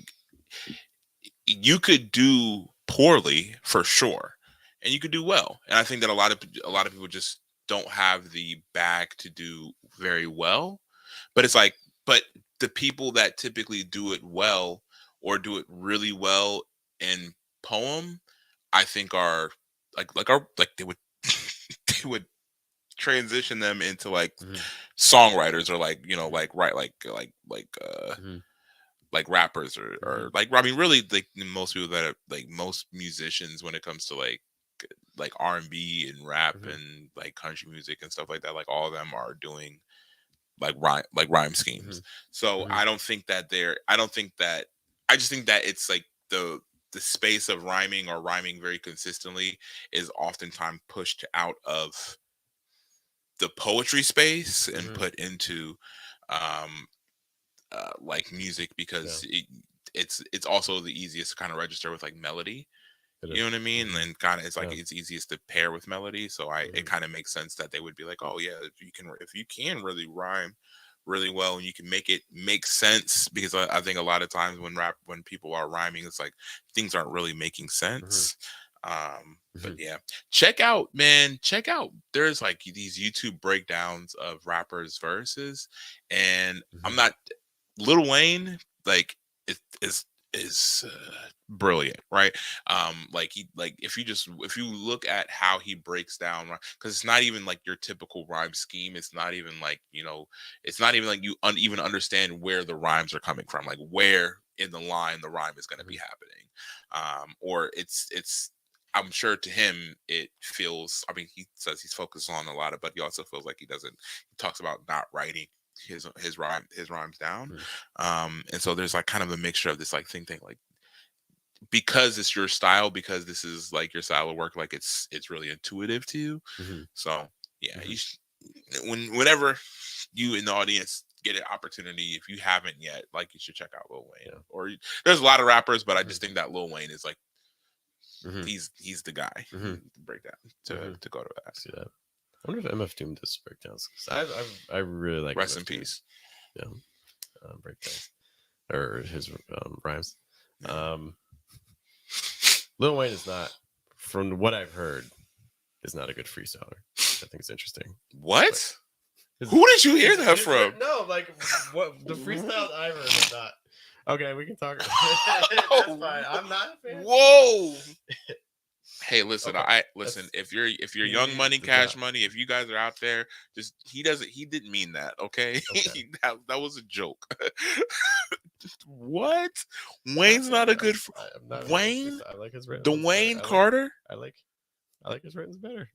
[SPEAKER 2] you could do poorly for sure, and you could do well. And I think that a lot of people just don't have the bag to do very well. But it's like, but the people that typically do it well or do it really well in poem, I think are like they would they would transition them into like
[SPEAKER 1] Mhm.
[SPEAKER 2] songwriters or like
[SPEAKER 1] Mhm.
[SPEAKER 2] like write
[SPEAKER 1] Mhm.
[SPEAKER 2] like rappers or
[SPEAKER 1] Mhm.
[SPEAKER 2] like I mean really like most people that are like most musicians when it comes to like R&B and rap
[SPEAKER 1] Mhm.
[SPEAKER 2] and like country music and stuff like that, like all of them are doing rhyme schemes.
[SPEAKER 1] Mhm.
[SPEAKER 2] So
[SPEAKER 1] Mhm.
[SPEAKER 2] I don't think that I just think that it's like the space of rhyming or rhyming very consistently is oftentimes pushed out of the poetry space and
[SPEAKER 1] Mhm.
[SPEAKER 2] put into um like music
[SPEAKER 1] Yeah,
[SPEAKER 2] because it's also the easiest to kind of register with like melody.
[SPEAKER 1] it
[SPEAKER 2] You know
[SPEAKER 1] is.
[SPEAKER 2] what I mean?
[SPEAKER 1] Mhm.
[SPEAKER 2] And kind of it's like
[SPEAKER 1] Yeah.
[SPEAKER 2] it's easiest to pair with melody. So it
[SPEAKER 1] Mhm.
[SPEAKER 2] kind of makes sense that they would be like, oh yeah, if you can really rhyme really well and you can make it make sense because I think a lot of times when people are rhyming, it's like things aren't really making
[SPEAKER 1] Mhm.
[SPEAKER 2] sense. But
[SPEAKER 1] Mhm.
[SPEAKER 2] yeah, check out. There's like these YouTube breakdowns of rappers' verses, and I'm
[SPEAKER 1] Mhm.
[SPEAKER 2] not Lil Wayne, like is brilliant, right? Like he like if you look at how he breaks down, because it's not even like your typical rhyme scheme. It's not even like it's not even like you even understand where the rhymes are coming from, like where in the line the rhyme is going to be
[SPEAKER 1] Mhm.
[SPEAKER 2] happening, or it's. I'm sure to him it feels. I mean, he says he's focused on a lot of, but he also feels like he doesn't. He talks about not writing his rhymes down,
[SPEAKER 1] Mhm.
[SPEAKER 2] and so there's like kind of a mixture of this like thing like because it's your style, because this is like your style of work, like it's really intuitive to you.
[SPEAKER 1] Mhm.
[SPEAKER 2] So yeah,
[SPEAKER 1] Mhm.
[SPEAKER 2] whenever you in the audience get an opportunity, if you haven't yet, like you should check out Lil Wayne.
[SPEAKER 1] Yeah.
[SPEAKER 2] There's a lot of rappers, but I
[SPEAKER 1] Mhm.
[SPEAKER 2] just think that Lil Wayne is like
[SPEAKER 1] Mhm.
[SPEAKER 2] he's the guy
[SPEAKER 1] Mhm.
[SPEAKER 2] to break down
[SPEAKER 1] Mhm.
[SPEAKER 2] to go to that.
[SPEAKER 1] See that? I wonder if MF Doom does breakdowns. 'Cause I really like
[SPEAKER 2] Rest in
[SPEAKER 1] MF Doom.
[SPEAKER 2] peace.
[SPEAKER 1] Yeah, breakdowns or his rhymes.
[SPEAKER 2] Yeah.
[SPEAKER 1] Um, Lil Wayne is not, from what I've heard, is not a good freestyler. I think it's interesting. Like
[SPEAKER 2] What?
[SPEAKER 1] his,
[SPEAKER 2] Who did you hear that from?
[SPEAKER 1] no, like what the freestyles I've heard are not. Okay, we can talk. That's
[SPEAKER 2] Whoa.
[SPEAKER 1] fine. I'm not a fan.
[SPEAKER 2] Whoa. Hey, listen,
[SPEAKER 1] Okay,
[SPEAKER 2] I listen.
[SPEAKER 1] that's
[SPEAKER 2] If you're Young
[SPEAKER 1] he
[SPEAKER 2] Money,
[SPEAKER 1] does
[SPEAKER 2] Cash
[SPEAKER 1] not.
[SPEAKER 2] Money, if you guys are out there, just he didn't mean that, okay?
[SPEAKER 1] Okay,
[SPEAKER 2] That was a joke. What?
[SPEAKER 1] not
[SPEAKER 2] Wayne's
[SPEAKER 1] a
[SPEAKER 2] not
[SPEAKER 1] fan.
[SPEAKER 2] a good
[SPEAKER 1] I'm not a fan of
[SPEAKER 2] Wayne?
[SPEAKER 1] freestyle. I like his written ones better.
[SPEAKER 2] Dwayne Carter?
[SPEAKER 1] I like I like his written better.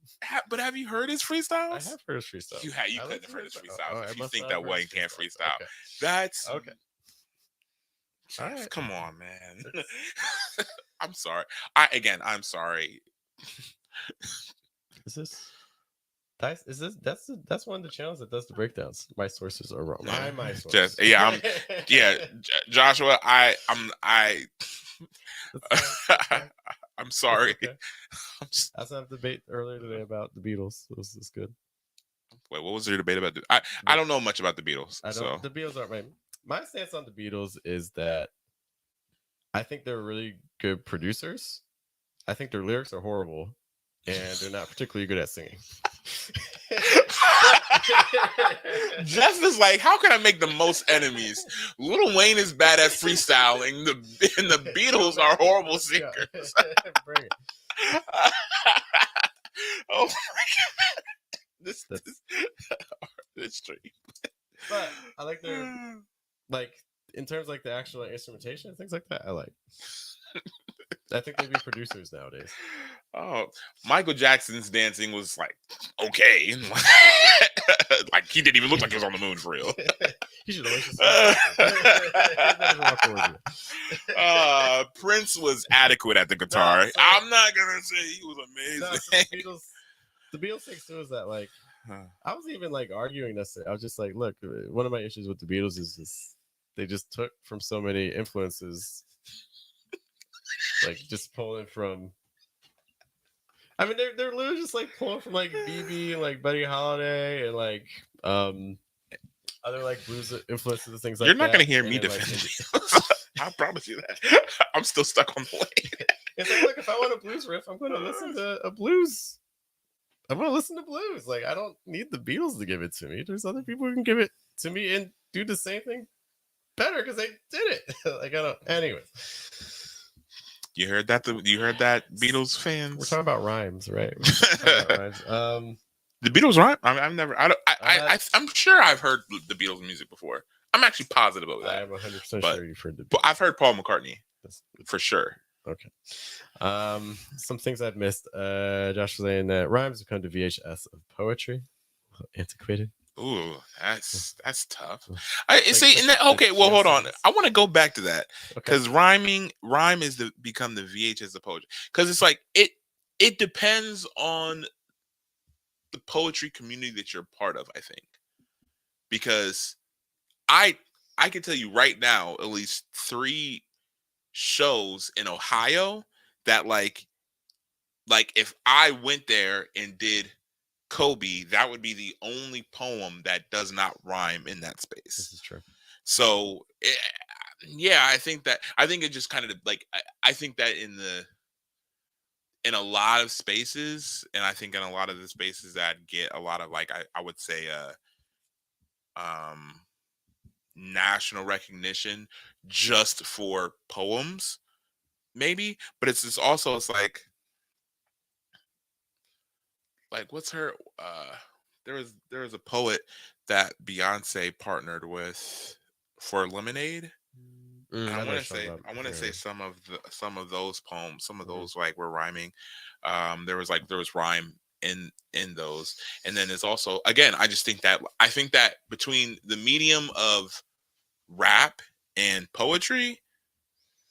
[SPEAKER 2] But have you heard his
[SPEAKER 1] I
[SPEAKER 2] freestyles?
[SPEAKER 1] have heard his freestyles.
[SPEAKER 2] You
[SPEAKER 1] I like
[SPEAKER 2] couldn't
[SPEAKER 1] his
[SPEAKER 2] have heard
[SPEAKER 1] written.
[SPEAKER 2] his
[SPEAKER 1] Oh,
[SPEAKER 2] freestyles
[SPEAKER 1] I
[SPEAKER 2] if you
[SPEAKER 1] must
[SPEAKER 2] think
[SPEAKER 1] not have
[SPEAKER 2] that
[SPEAKER 1] heard his
[SPEAKER 2] Wayne can't
[SPEAKER 1] freestyles.
[SPEAKER 2] freestyle.
[SPEAKER 1] Okay,
[SPEAKER 2] That's
[SPEAKER 1] okay, all right.
[SPEAKER 2] come on, man.
[SPEAKER 1] It's,
[SPEAKER 2] I'm sorry. I'm sorry.
[SPEAKER 1] is this? Is this that's one of the channels that does the breakdowns. My sources are wrong. My source.
[SPEAKER 2] Just yeah, Joshua.
[SPEAKER 1] That's fine. That's fine.
[SPEAKER 2] I'm
[SPEAKER 1] It's
[SPEAKER 2] sorry.
[SPEAKER 1] okay. I was having a debate earlier today about the Beatles. It was good.
[SPEAKER 2] Wait, what was your debate about? I
[SPEAKER 1] But
[SPEAKER 2] don't know much about the Beatles,
[SPEAKER 1] I don't.
[SPEAKER 2] so
[SPEAKER 1] The Beatles aren't my. My stance on the Beatles is that I think they're really good producers. I think their lyrics are horrible, and they're not particularly good at singing. but
[SPEAKER 2] Jeff is like, how can I make the most enemies? Little Wayne is bad at freestyling. The
[SPEAKER 1] Go,
[SPEAKER 2] Beatles are
[SPEAKER 1] man.
[SPEAKER 2] horrible
[SPEAKER 1] Let's go.
[SPEAKER 2] singers.
[SPEAKER 1] Bring it.
[SPEAKER 2] Oh, this
[SPEAKER 1] That's.
[SPEAKER 2] this this stream.
[SPEAKER 1] But I like their like in terms of, like the actual instrumentation and things like that. I like. I think they'd be producers nowadays.
[SPEAKER 2] Oh, Michael Jackson's dancing was like okay, like he didn't even look like he was on the moon for real.
[SPEAKER 1] You should always just walk towards you.
[SPEAKER 2] Prince was adequate at the guitar.
[SPEAKER 1] So,
[SPEAKER 2] I'm not gonna say he was
[SPEAKER 1] no,
[SPEAKER 2] amazing.
[SPEAKER 1] so the Beatles thing too is that like I was even like arguing this. I was just like, look, one of my issues with the Beatles is just they just took from so many influences, like just pulling from. I mean, they're literally just like pulling from like BB and like Buddy Holliday and like other like blues influences and things
[SPEAKER 2] You're
[SPEAKER 1] like
[SPEAKER 2] not
[SPEAKER 1] that.
[SPEAKER 2] gonna hear
[SPEAKER 1] And
[SPEAKER 2] me
[SPEAKER 1] then, like,
[SPEAKER 2] defend the I promise you that. I'm still stuck on the way.
[SPEAKER 1] it's like, look, if I want a blues riff, I'm going to listen to a blues. I'm going to listen to blues. Like, I don't need the Beatles to give it to me. There's other people who can give it to me and do the same thing better because they did it. Like I don't. Anyways,
[SPEAKER 2] You heard that? You heard that, Beatles
[SPEAKER 1] we're
[SPEAKER 2] fans?
[SPEAKER 1] talking about rhymes, right? We're talking about rhymes.
[SPEAKER 2] The Beatles rhyme? I've never.
[SPEAKER 1] Uh,
[SPEAKER 2] I'm sure I've heard the Beatles music before. I'm actually positive of
[SPEAKER 1] I
[SPEAKER 2] that.
[SPEAKER 1] am 100%
[SPEAKER 2] But
[SPEAKER 1] sure you've heard the.
[SPEAKER 2] but I've heard Paul McCartney
[SPEAKER 1] That's,
[SPEAKER 2] for sure.
[SPEAKER 1] okay. Some things I've missed. Josh was saying that rhymes have come to VHS of poetry. Antiquated.
[SPEAKER 2] Ooh, that's tough.
[SPEAKER 1] Like,
[SPEAKER 2] See.
[SPEAKER 1] like,
[SPEAKER 2] And that,
[SPEAKER 1] like
[SPEAKER 2] okay, well, hold on.
[SPEAKER 1] Genesis.
[SPEAKER 2] I want to go back to that
[SPEAKER 1] Okay.
[SPEAKER 2] because rhyme is become the VHS of poetry because it's like it depends on the poetry community that you're part of. I think because I can tell you right now at least 3 shows in Ohio that like if I went there and did Kobe, that would be the only poem that does not rhyme in that
[SPEAKER 1] This
[SPEAKER 2] space.
[SPEAKER 1] is true.
[SPEAKER 2] So yeah, I think it just kind of like I think that in a lot of spaces, and I think in a lot of the spaces that get a lot of like I would say um national recognition just for poems, maybe, but it's just also it's like what's her there was a poet that Beyonce partnered with for Lemonade. And
[SPEAKER 1] I
[SPEAKER 2] I
[SPEAKER 1] know
[SPEAKER 2] want
[SPEAKER 1] what
[SPEAKER 2] to
[SPEAKER 1] you're
[SPEAKER 2] say
[SPEAKER 1] talking about.
[SPEAKER 2] some of those poems, some of
[SPEAKER 1] Mhm.
[SPEAKER 2] those like were rhyming. There was rhyme in those, and then there's also again I think that between the medium of rap and poetry,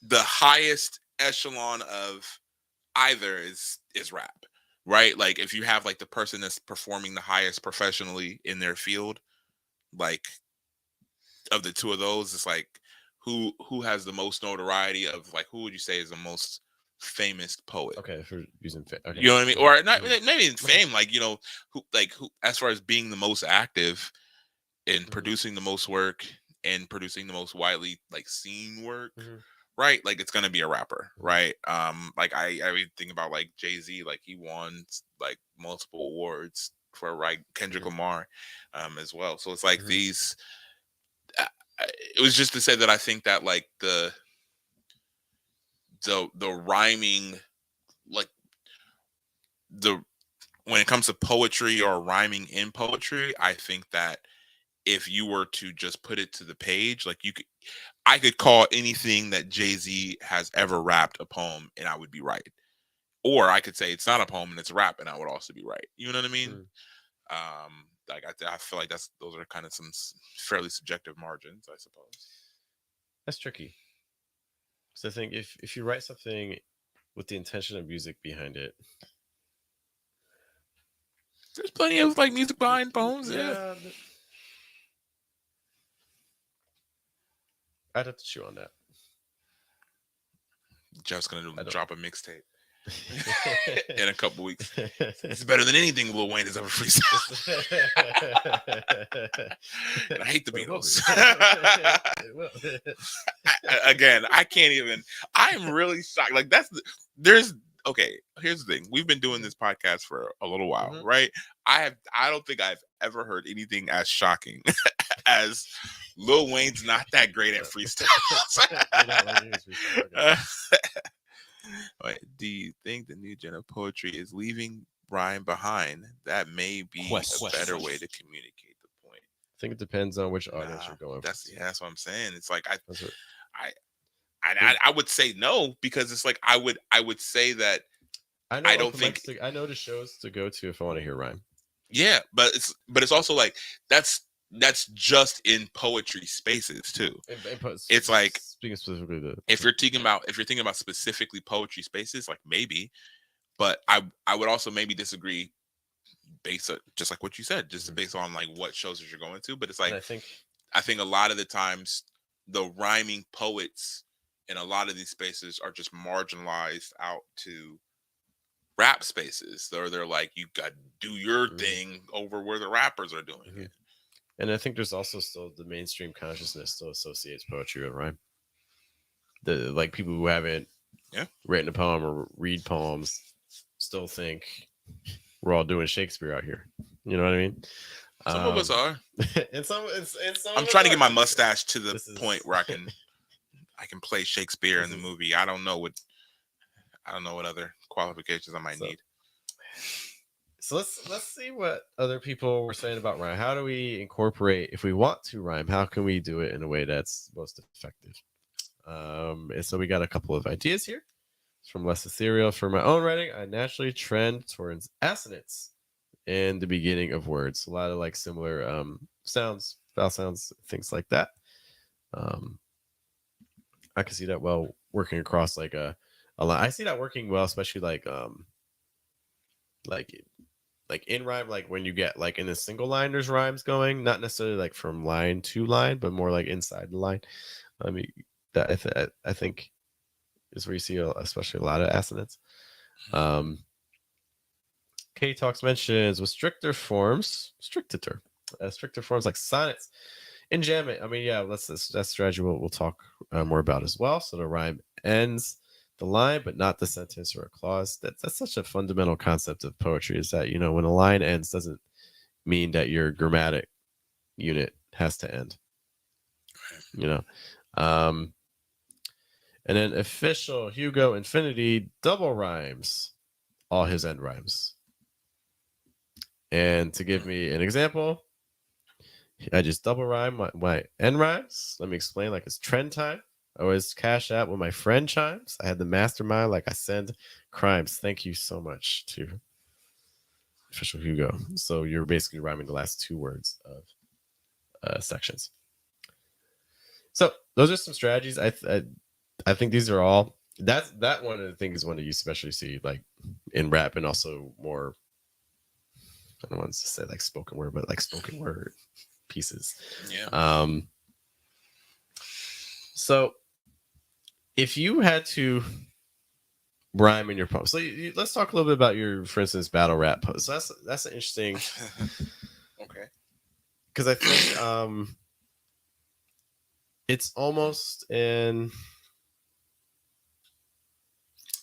[SPEAKER 2] the highest echelon of either is rap, right? Like if you have like the person that's performing the highest professionally in their field, like of the two of those, it's like who has the most notoriety of like who would you say is the most famous poet?
[SPEAKER 1] Okay, for using okay.
[SPEAKER 2] You know what I mean? Or not
[SPEAKER 1] Mhm.
[SPEAKER 2] maybe in
[SPEAKER 1] Okay.
[SPEAKER 2] fame, like who as far as being the most active in
[SPEAKER 1] Mhm.
[SPEAKER 2] producing the most work and producing the most widely like seen work,
[SPEAKER 1] Mhm.
[SPEAKER 2] right? Like it's gonna be a rapper,
[SPEAKER 1] Mhm.
[SPEAKER 2] right? Like I would think about like Jay-Z, like he won like multiple awards for like Kendrick
[SPEAKER 1] Mhm.
[SPEAKER 2] Lamar, as well. So it's like
[SPEAKER 1] Mhm.
[SPEAKER 2] these. It was just to say that I think that like the rhyming, like the when it comes to poetry or rhyming in poetry, I think that if you were to just put it to the page, like I could call anything that Jay-Z has ever rapped a poem and I would be right. Or I could say it's not a poem and it's rap and I would also be right. You know what I mean?
[SPEAKER 1] Mhm.
[SPEAKER 2] Like I feel like those are kind of some fairly subjective margins, I suppose.
[SPEAKER 1] That's tricky. So I think if you write something with the intention of music behind it,
[SPEAKER 2] There's plenty of like music behind poems, yeah.
[SPEAKER 1] yeah, I'd have to chew on that.
[SPEAKER 2] Jeff's gonna
[SPEAKER 1] I don't.
[SPEAKER 2] drop a mixtape in a couple weeks. It's better than anything Lil Wayne has ever freestyled. And I hate the
[SPEAKER 1] But it will be.
[SPEAKER 2] Beatles.
[SPEAKER 1] It will.
[SPEAKER 2] Again, I can't even. I'm really shocked. Like there's okay. Here's the thing. We've been doing this podcast for a little while,
[SPEAKER 1] Mhm.
[SPEAKER 2] right? I don't think I've ever heard anything as shocking as Lil Wayne's not that great at freestyles.
[SPEAKER 1] You're not liking his freestyle, okay.
[SPEAKER 2] Wait, do you think the new gen of poetry is leaving rhyme behind? That may be a better way to communicate the point.
[SPEAKER 1] I think it depends on which audience
[SPEAKER 2] Nah,
[SPEAKER 1] you're going for.
[SPEAKER 2] that's what I'm saying. It's like
[SPEAKER 1] That's what,
[SPEAKER 2] I I would say no because it's like I would say that
[SPEAKER 1] I know
[SPEAKER 2] I don't
[SPEAKER 1] open
[SPEAKER 2] think
[SPEAKER 1] mics. I know the shows to go to if I want to hear rhyme.
[SPEAKER 2] yeah, but it's also like that's just in poetry spaces too. It's like
[SPEAKER 1] Speaking specifically the
[SPEAKER 2] if you're thinking about specifically poetry spaces, like maybe, but I would also maybe disagree based on just like what you said, just based on like what shows that you're going to. But it's
[SPEAKER 1] and
[SPEAKER 2] like I think a lot of the times the rhyming poets in a lot of these spaces are just marginalized out to rap spaces. They're like you got to do your thing over where the rappers are doing it.
[SPEAKER 1] And I think there's also still the mainstream consciousness still associates poetry with rhyme. The like people who haven't
[SPEAKER 2] Yeah.
[SPEAKER 1] written a poem or read poems still think we're all doing Shakespeare out here. You know what I mean?
[SPEAKER 2] Some of us are.
[SPEAKER 1] and some
[SPEAKER 2] I'm
[SPEAKER 1] of us
[SPEAKER 2] trying to get
[SPEAKER 1] are.
[SPEAKER 2] my mustache to the
[SPEAKER 1] This
[SPEAKER 2] point
[SPEAKER 1] is
[SPEAKER 2] where I can play Shakespeare in
[SPEAKER 1] this
[SPEAKER 2] the
[SPEAKER 1] is
[SPEAKER 2] movie. I don't know what other qualifications I might
[SPEAKER 1] so.
[SPEAKER 2] need.
[SPEAKER 1] So let's see what other people were saying about rhyme. How do we incorporate if we want to rhyme? How can we do it in a way that's most effective? And so we got a couple of ideas here. It's from less ethereal. For my own writing, I naturally trend towards assonance in the beginning of words. A lot of like similar sounds, vowel sounds, things like that. Um, I can see that well working across like a line. I see that working well, especially like like in rhyme, like when you get like in a single line, there's rhymes going, not necessarily like from line to line, but more like inside the line. I mean, that I think is where you see especially a lot of assonance. Um, K Talks mentions with stricter forms like sonnets and jam it. I mean, yeah, that's strategy we'll talk more about as well. So the rhyme ends the line, but not the sentence or a clause. That's such a fundamental concept of poetry. Is that when a line ends doesn't mean that your grammatic unit has to end. You know, um, and then official Hugo Infinity double rhymes all his end rhymes. And to give me an example, I just double rhyme my end rhymes. Let me explain. Like it's trend time. I always cash out when my friend chimes. I had the mastermind. Like I send crimes. Thank you so much to official Hugo. So you're basically rhyming the last two words of sections. So those are some strategies. I think these are all. That one of the things one that you especially see like in rap and also more. I don't want to say like spoken word, but like spoken word pieces.
[SPEAKER 2] Yeah.
[SPEAKER 1] So if you had to rhyme in your poem, so let's talk a little bit about your, for instance, battle rap post. So that's an interesting.
[SPEAKER 2] Okay.
[SPEAKER 1] Because I think it's almost in.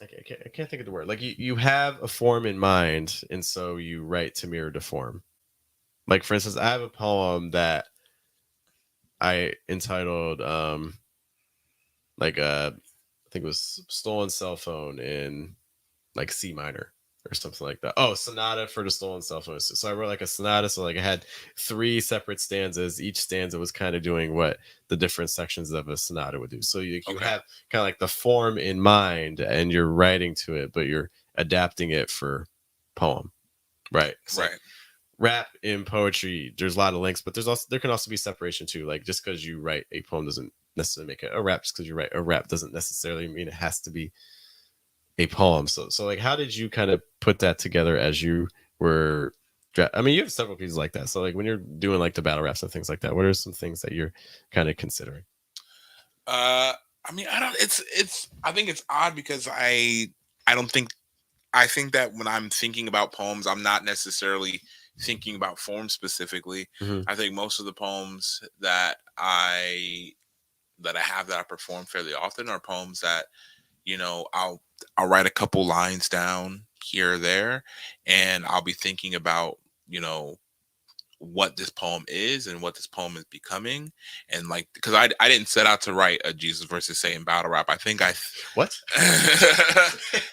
[SPEAKER 1] I can't think of the word. Like you have a form in mind, and so you write to mirror the form. Like for instance, I have a poem that I entitled I think it was stolen cell phone in like C minor or something like that. Oh, sonata for the stolen cell phone. So I wrote like a sonata. So like I had three separate stanzas. Each stanza was kind of doing what the different sections of a sonata would do. So you
[SPEAKER 2] Okay.
[SPEAKER 1] have kind of like the form in mind and you're writing to it, but you're adapting it for poem. Right. So like
[SPEAKER 2] Right.
[SPEAKER 1] rap in poetry, there's a lot of links, but there can also be separation too. Like just because you write a poem doesn't necessarily make it a rap. Just because you write a rap doesn't necessarily mean it has to be a poem. So like, how did you kind of put that together as you were? I mean, you have several pieces like that. So like, when you're doing like the battle raps and things like that, what are some things that you're kind of considering?
[SPEAKER 2] I mean, I don't. It's. I think it's odd because I don't think. I think that when I'm thinking about poems, I'm not necessarily thinking about form specifically.
[SPEAKER 1] Mm-hmm.
[SPEAKER 2] I think most of the poems that I have that I perform fairly often are poems that I'll write a couple lines down here or there, and I'll be thinking about you know what this poem is and what this poem is becoming, and like because I didn't set out to write a Jesus versus Satan battle rap. I think I
[SPEAKER 1] What?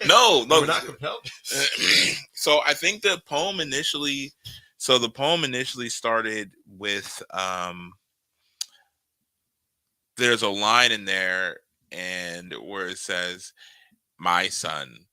[SPEAKER 2] no
[SPEAKER 1] You
[SPEAKER 2] no
[SPEAKER 1] were not compelled.
[SPEAKER 2] so I think the poem initially started with there's a line in there and where it says, my son,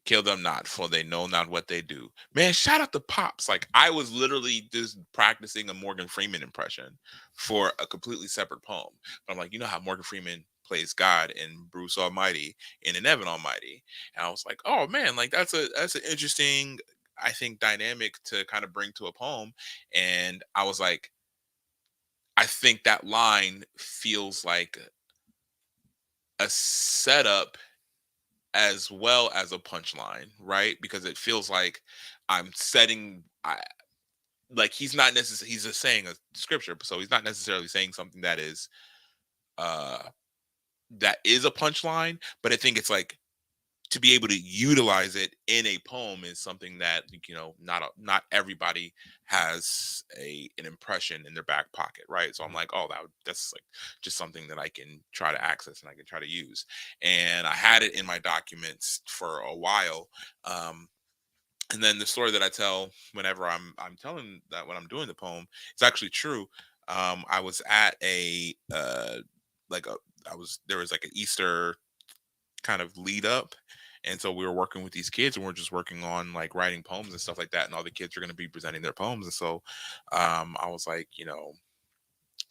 [SPEAKER 2] kill them not, for they know not what they do. Man, shout out to Pops. Like I was literally just practicing a Morgan Freeman impression for a completely separate poem. But I'm like, you know how Morgan Freeman plays God in Bruce Almighty and in Evan Almighty. And I was like, oh man, like that's an interesting, I think, dynamic to kind of bring to a poem. And I was like, I think that line feels like a setup as well as a punchline, right? Because it feels like I'm setting like he's not necessarily he's just saying a scripture, so he's not necessarily saying something uh that is a punchline, but I think it's like to be able to utilize it in a poem is something that not everybody has an impression in their back pocket, right? So I'm like, oh, that's like just something that I can try to access and I can try to use. And I had it in my documents for a while. And then the story that I tell whenever I'm telling that when I'm doing the poem, it's actually true. I was at a like a I was there was like an Easter kind of lead up. And so we were working with these kids and we're just working on like writing poems and stuff like that. And all the kids are going to be presenting their poems. And so I was like,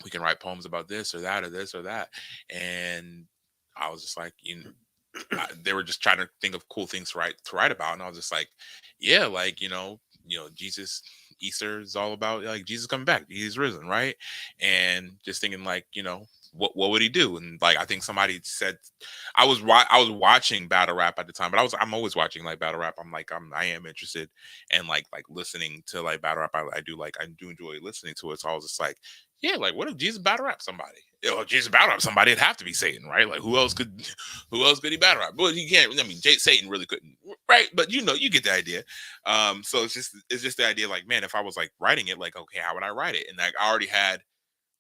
[SPEAKER 2] we can write poems about this or that or this or that. And I was just like, they were just trying to think of cool things to write about, and I was just like, yeah, like Jesus, Easter is all about like Jesus coming back, he's risen, right? And just thinking like, what would he do? And like I think somebody said, I was watching battle rap at the time, but I'm always watching like battle rap. I am interested in like listening to like battle rap. I do enjoy listening to it. So I was just like, yeah, like what if Jesus battle rap somebody? Jesus battle rap somebody, it'd have to be Satan, right? Like who else could he battle rap? Well, he can't. I mean, Satan really couldn't, right? But you get the idea. So it's just the idea, like, man, if I was like writing it, like, okay, how would I write it? And like I already had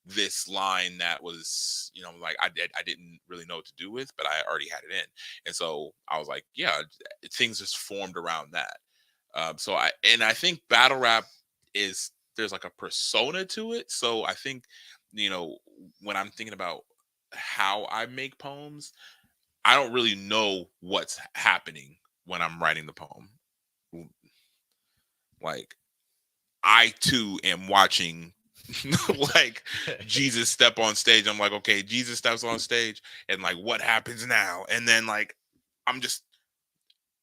[SPEAKER 2] this line that was, like I didn't really know what to do with, but I already had it in, and so I was like, yeah, things just formed around that. I think battle rap is there's like a persona to it. So I think, when I'm thinking about how I make poems, I don't really know what's happening when I'm writing the poem. Like I too am watching like Jesus step on stage. I'm like, okay, Jesus steps on stage and like what happens now? And then like I'm just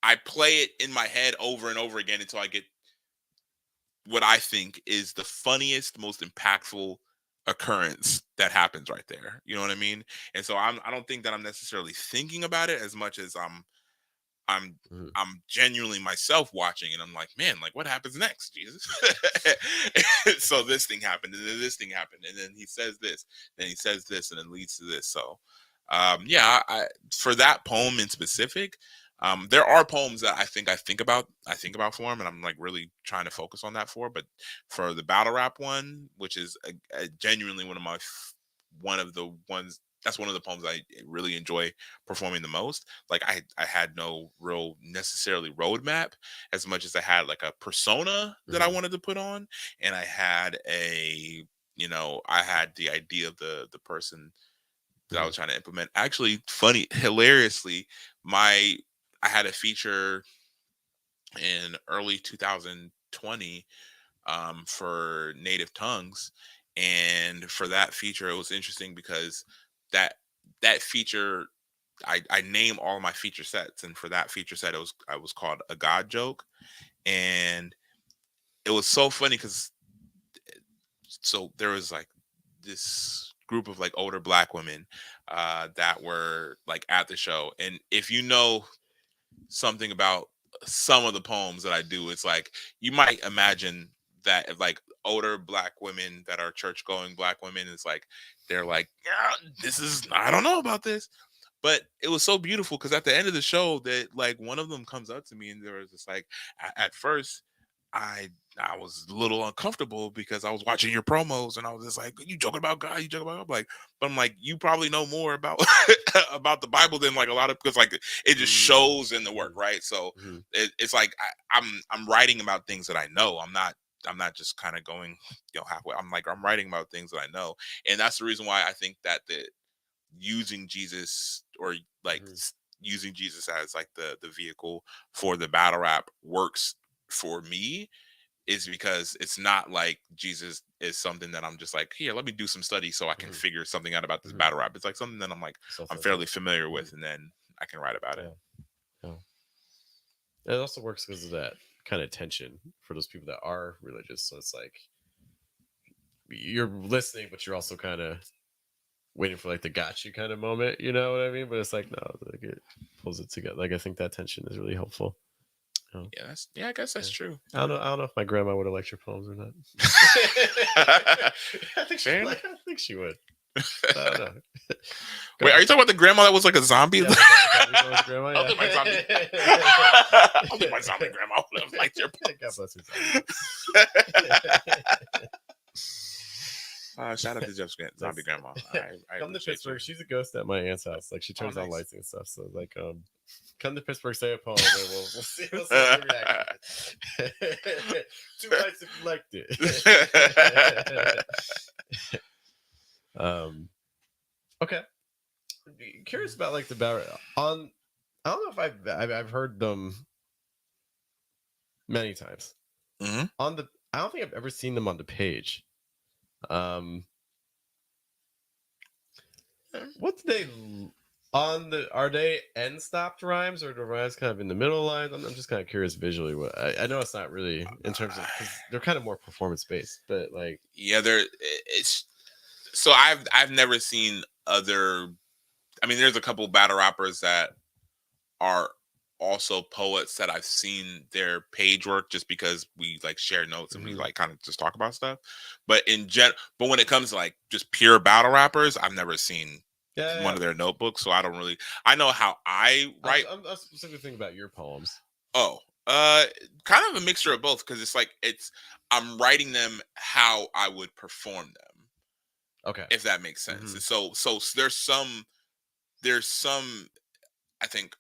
[SPEAKER 2] I play it in my head over and over again until I get what I think is the funniest, most impactful occurrence that happens right there. You know what I mean? And so I don't think that I'm necessarily thinking about it as much as I'm
[SPEAKER 1] Mhm.
[SPEAKER 2] I'm genuinely myself watching, and I'm like, man, like what happens next, Jesus? So this thing happened, and then this thing happened, and then he says this, then he says this, and it leads to this. So yeah, for that poem in specific, there are poems that I think about for him, and I'm like really trying to focus on that for. But for the battle rap one, which is genuinely one of the ones that's one of the poems I really enjoy performing the most. Like I had no real necessarily roadmap as much as I had like a persona that I
[SPEAKER 1] Mhm.
[SPEAKER 2] wanted to put on, and I had the idea of the person that I
[SPEAKER 1] Mhm.
[SPEAKER 2] was trying to implement. Actually, funny, hilariously, I had a feature in early 2020 for native tongues, and for that feature, it was interesting because that that feature I name all my feature sets, and for that feature set, I was called a God joke, and it was so funny because so there was like this group of like older black women that were like at the show, and if you know something about some of the poems that I do, it's like you might imagine that if like older black women that are church going black women, it's like they're like, yeah, this is I don't know about this. But it was so beautiful because at the end of the show, that like one of them comes up to me and there was just like at first I I was a little uncomfortable because I was watching your promos and I was just like, you joking about God, you joking about God? I'm like, but I'm like, you probably know more about about the Bible than like a lot of because like it just
[SPEAKER 1] Mm.
[SPEAKER 2] shows in the work,
[SPEAKER 1] Mhm.
[SPEAKER 2] right? So
[SPEAKER 1] Mhm.
[SPEAKER 2] it's like I'm writing about things that I know. I'm not just kind of going halfway. I'm writing about things that I know, and that's the reason why I think that the using Jesus or like
[SPEAKER 1] Mhm.
[SPEAKER 2] using Jesus as like the vehicle for the battle rap works for me is because it's not like Jesus is something that I'm just like, here, let me do some study so I can
[SPEAKER 1] Mhm.
[SPEAKER 2] figure something out about this
[SPEAKER 1] Mhm.
[SPEAKER 2] battle rap. It's like something that I'm like I'm fairly
[SPEAKER 1] Self-evident.
[SPEAKER 2] familiar
[SPEAKER 1] Mhm.
[SPEAKER 2] with, and then I can write about it.
[SPEAKER 1] Yeah. Yeah. It also works because of that kind of tension for those people that are religious. So it's like you're listening, but you're also kind of waiting for like the gotcha kind of moment. You know what I mean? But it's like no, like it pulls it together. Like I think that tension is really helpful. Oh,
[SPEAKER 2] I guess that's
[SPEAKER 1] yeah.
[SPEAKER 2] true.
[SPEAKER 1] I don't know. I don't know if my grandma would have liked your poems or not. I think she
[SPEAKER 2] Fair enough.
[SPEAKER 1] like. I think she would. I don't know.
[SPEAKER 2] Wait, are you talking about the grandma that was like a zombie?
[SPEAKER 1] Yeah, the grandma.
[SPEAKER 2] I
[SPEAKER 1] Yeah.
[SPEAKER 2] don't think my zombie. I don't think my zombie grandma would have liked your
[SPEAKER 1] God
[SPEAKER 2] post.
[SPEAKER 1] bless her.
[SPEAKER 2] Shout out to Jeff's zombie grandma. I
[SPEAKER 1] Come to
[SPEAKER 2] appreciate
[SPEAKER 1] Pittsburgh.
[SPEAKER 2] you.
[SPEAKER 1] She's a ghost at my aunt's house. Like she
[SPEAKER 2] Oh,
[SPEAKER 1] turns on
[SPEAKER 2] nice.
[SPEAKER 1] lights and stuff. So like, come to Pittsburgh, say a poem, and we'll see. We'll see what your reaction is. 2 lights if you liked it. Okay. Curious about like the barrel on. I don't know if I've heard them many times on the. I don't think I've ever seen them on the page. What's they on the? Are they end stopped rhymes or the rhymes kind of in the middle lines? I'm just kind of curious visually. What I know it's not really in terms of because they're kind of more performance based, but like
[SPEAKER 2] Yeah, it's so I've never seen other. I mean, there's a couple battle rappers that are also poets that I've seen their page work just because we like share notes and we like kind of just talk about stuff. But but when it comes to like just pure battle rappers, I've never seen one of their notebooks, so I don't really. I know how I write.
[SPEAKER 1] I'm specifically thinking about your poems.
[SPEAKER 2] Oh, kind of a mixture of both because it's like I'm writing them how I would perform them.
[SPEAKER 1] Okay,
[SPEAKER 2] if that makes sense. So there's some I think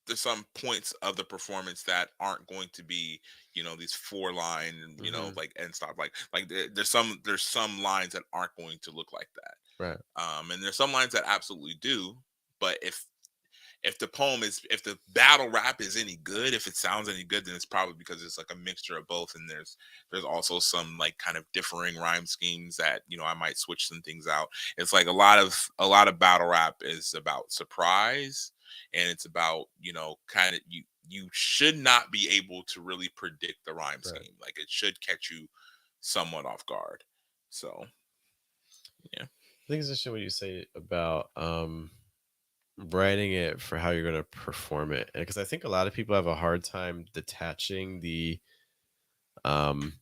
[SPEAKER 2] there's some points of the performance that aren't going to be these 4-line like end stop like there's some lines that aren't going to look like that,
[SPEAKER 1] right?
[SPEAKER 2] and there's some lines that absolutely do, but if the battle rap is any good, if it sounds any good, then it's probably because it's like a mixture of both, and there's also some like kind of differing rhyme schemes that I might switch some things out. It's like a lot of battle rap is about surprise, and it's about kind of you should not be able to really predict the rhyme scheme. Like it should catch you somewhat off guard. So yeah,
[SPEAKER 1] I think it's interesting what you say about writing it for how you're going to perform it, because I think a lot of people have a hard time detaching um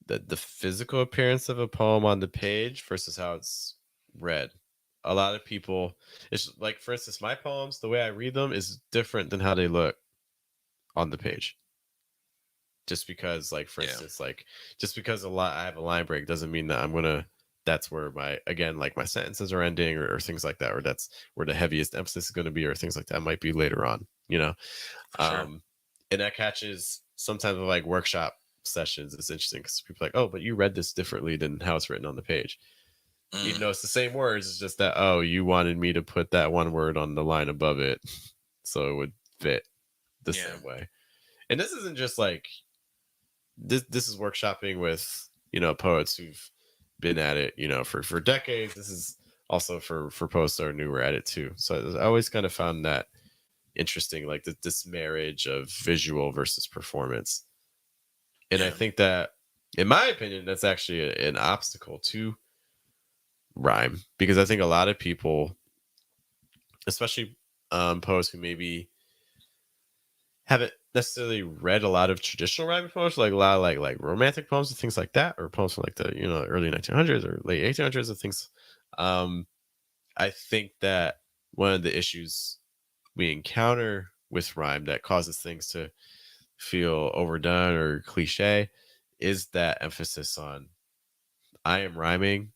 [SPEAKER 1] the physical appearance of a poem on the page versus how it's read. A lot of people, it's like, for instance, my poems, the way I read them is different than how they look on the page. Just because, like, for instance, like, just because I have a line break doesn't mean that I'm gonna. That's where like my sentences are ending, or things like that, or that's where the heaviest emphasis is going to be, or things like that might be later on.
[SPEAKER 2] sure.
[SPEAKER 1] And that catches sometimes with like workshop sessions. It's interesting because people are like, oh, but you read this differently than how it's written on the page. Even though it's the same words, it's just that, oh, you wanted me to put that one word on the line above it so it would fit the same way. And this isn't just like this is workshopping with poets who've been at it for decades. This is also for poets that are newer at it too. So I always kind of found that interesting, like this marriage of visual versus performance. And I think that, in my opinion, that's actually an obstacle to rhyme, because I think a lot of people, especially poets who maybe haven't necessarily read a lot of traditional rhyming poems, like a lot of like romantic poems and things like that, or poems from like the early 1900s or late 1800s and things. I think that one of the issues we encounter with rhyme that causes things to feel overdone or cliche is that emphasis on I am rhyming.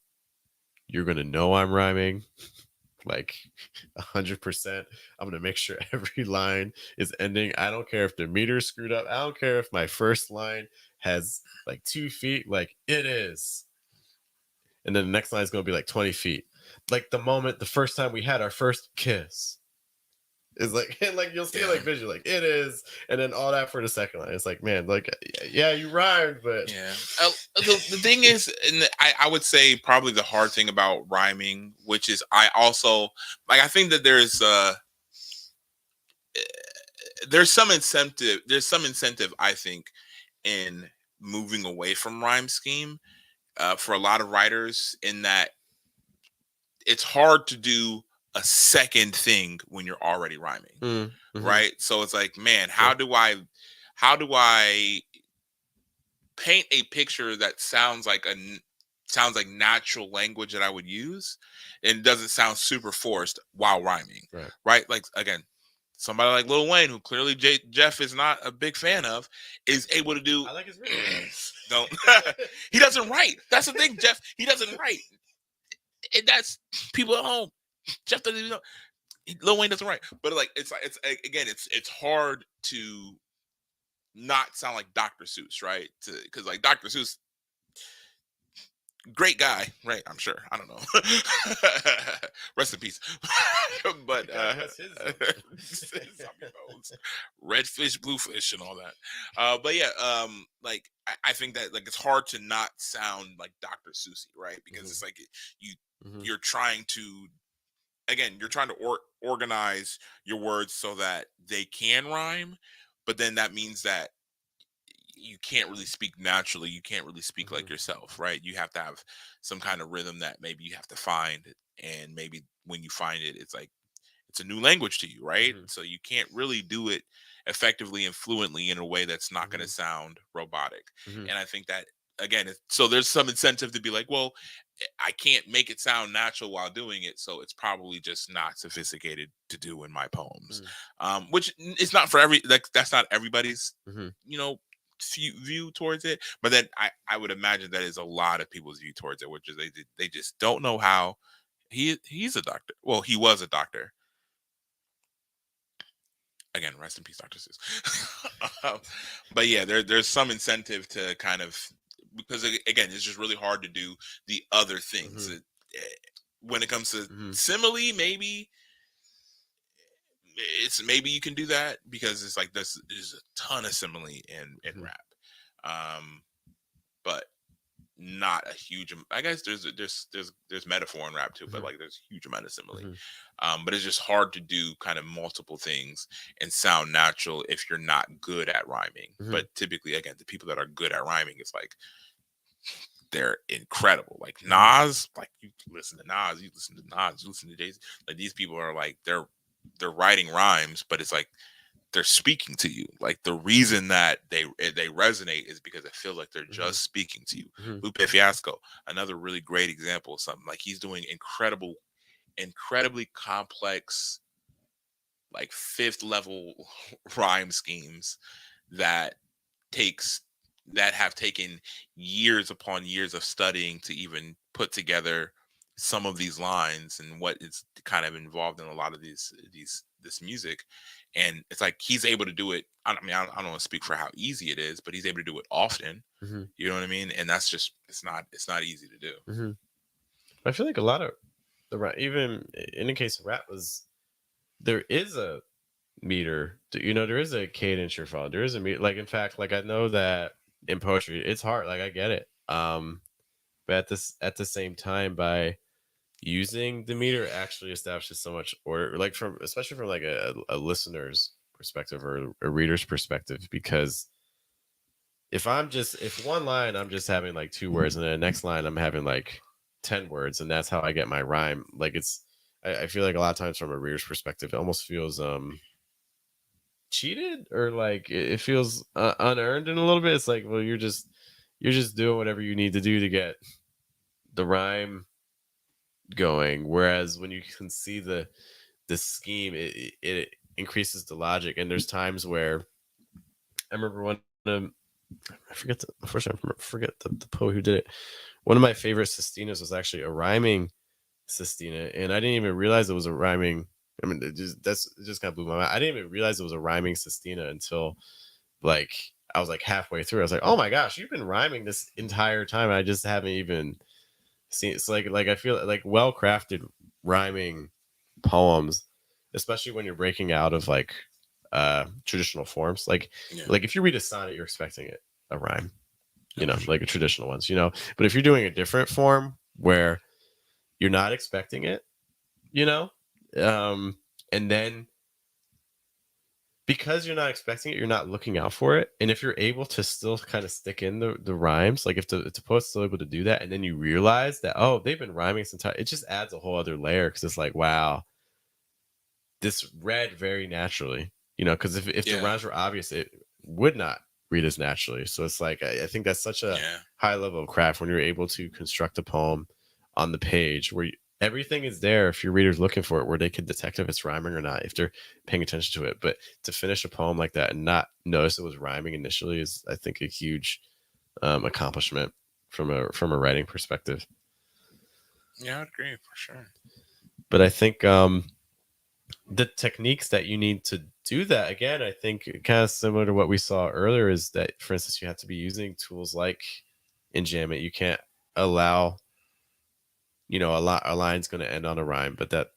[SPEAKER 1] You're gonna know I'm rhyming. Like 100%. I'm gonna make sure every line is ending. I don't care if the meter's screwed up. I don't care if my first line has like 2 feet. Like, it is, and then the next line is gonna be like 20 feet. Like the first time we had our first kiss is like, and like you'll see it like visually, like it is, and then all that for the second line. It's like, man, like, yeah, you rhymed, but
[SPEAKER 2] the thing is, and I would say probably the hard thing about rhyming, which is I also like, I think that there's some incentive I think in moving away from rhyme scheme for a lot of writers, in that it's hard to do a second thing when you're already rhyming, right? So it's like, man, how do I paint a picture that sounds like sounds like natural language that I would use, and doesn't sound super forced while rhyming,
[SPEAKER 1] Right.
[SPEAKER 2] right? Like again, somebody like Lil Wayne, who clearly Jeff is not a big fan of, is able to do.
[SPEAKER 1] I like his rhythm.
[SPEAKER 2] Don't he doesn't write. That's the thing, Jeff. He doesn't write, and that's people at home. Jeff doesn't even know. Lil Wayne doesn't write, but like it's again, it's hard to not sound like Dr. Seuss, right? Because like Dr. Seuss, great guy, right? I'm sure. I don't know. Rest in peace. But
[SPEAKER 1] What's his
[SPEAKER 2] zombie bones, red fish, blue fish, and all that. But yeah, like I think that like it's hard to not sound like Dr. Seussy, right? Because it's like you you're trying to again, you're trying to organize your words so that they can rhyme, but then that means that you can't really speak naturally. You can't really speak like yourself, right? You have to have some kind of rhythm that maybe you have to find, and maybe when you find it, it's like it's a new language to you, right? So you can't really do it effectively and fluently in a way that's not going to sound robotic. And I think that again, so there's some incentive to be like, well, I can't make it sound natural while doing it, so it's probably just not sophisticated to do in my poems. Which it's not for like that's not everybody's, you know, view towards it. But then I would imagine that is a lot of people's view towards it, which is they just don't know how. He's a doctor. Well, he was a doctor. Again, rest in peace, Dr. Seuss. But yeah, there's some incentive to kind of, because again, it's just really hard to do the other things. When it comes to simile, maybe maybe you can do that because it's like there's a ton of simile in rap, but not a huge. I guess there's metaphor in rap too, but like there's a huge amount of simile. But it's just hard to do kind of multiple things and sound natural if you're not good at rhyming. But typically, again, the people that are good at rhyming, it's like they're incredible. Like Nas, like you listen to Nas, you listen to Jay-Z. Like these people are like they're writing rhymes, but it's like they're speaking to you. Like the reason that they resonate is because it feels like they're just speaking to you. Lupe Fiasco, another really great example of something like he's doing incredibly complex, like fifth level rhyme schemes that have taken years upon years of studying to even put together some of these lines and what is kind of involved in a lot of this music. And it's like he's able to do it. I mean, I don't want to speak for how easy it is, but he's able to do it often. You know what I mean? And that's just it's not easy to do.
[SPEAKER 1] I feel like a lot of the rap, even in the case of rap, there is a meter. There is a cadence you're following. There is a meter. Like in fact, like I know that in poetry, it's hard. Like I get it. But at the same time, by using the meter actually establishes so much order, like especially from like a listener's perspective or a reader's perspective, because if one line I'm just having like 2 words and then the next line I'm having like 10 words and that's how I get my rhyme, like I feel like a lot of times from a reader's perspective it almost feels cheated, or like it feels unearned in a little bit. It's like, well, you're just doing whatever you need to do to get the rhyme going, whereas when you can see the scheme, it increases the logic. And there's times where I remember I forget the poet who did it. One of my favorite sestinas was actually a rhyming sestina, and I didn't even realize it was a rhyming. I mean, it just kind of blew my mind. I didn't even realize it was a rhyming sestina until like I was like halfway through. I was like, oh my gosh, you've been rhyming this entire time. I just haven't even seen. It's like I feel like well crafted rhyming poems, especially when you're breaking out of like traditional forms. Like if you read a sonnet, you're expecting a rhyme, like a traditional ones, But if you're doing a different form where you're not expecting it, and then because you're not expecting it, you're not looking out for it. And if you're able to still kind of stick in the rhymes, like if the poet's still able to do that, and then you realize that, oh, they've been rhyming since time, it just adds a whole other layer. Cause it's like, wow, this read very naturally, because if the rhymes were obvious, it would not read as naturally. So it's like I think that's such a
[SPEAKER 2] Yeah.
[SPEAKER 1] high level of craft when you're able to construct a poem on the page where everything is there if your reader's looking for it, where they can detect if it's rhyming or not if they're paying attention to it. But to finish a poem like that and not notice it was rhyming initially is, I think, a huge accomplishment from a writing perspective.
[SPEAKER 2] Yeah, I'd agree for sure.
[SPEAKER 1] But I think the techniques that you need to do that, again, I think kind of similar to what we saw earlier, is that, for instance, you have to be using tools like enjambment. You can't allow, a line's going to end on a rhyme, but that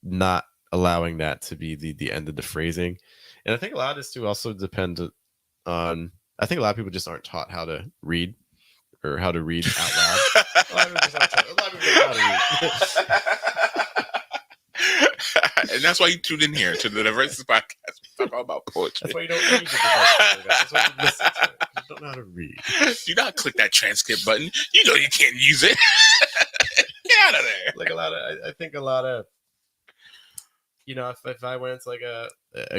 [SPEAKER 1] not allowing that to be the end of the phrasing. And I think a lot of this too also depends on, I think a lot of people just aren't taught how to read or how to read out loud. A lot of people just aren't taught, a lot of people don't know how to read.
[SPEAKER 2] And that's why you tuned in here to the Diversus podcast. We talk all about poetry.
[SPEAKER 1] That's why you don't read the Diversus. That's why you listen to it. You don't know how to read.
[SPEAKER 2] Do not click that transcript button. You know you can't use it. Get out of there.
[SPEAKER 1] Like I think a lot of, if I went into like a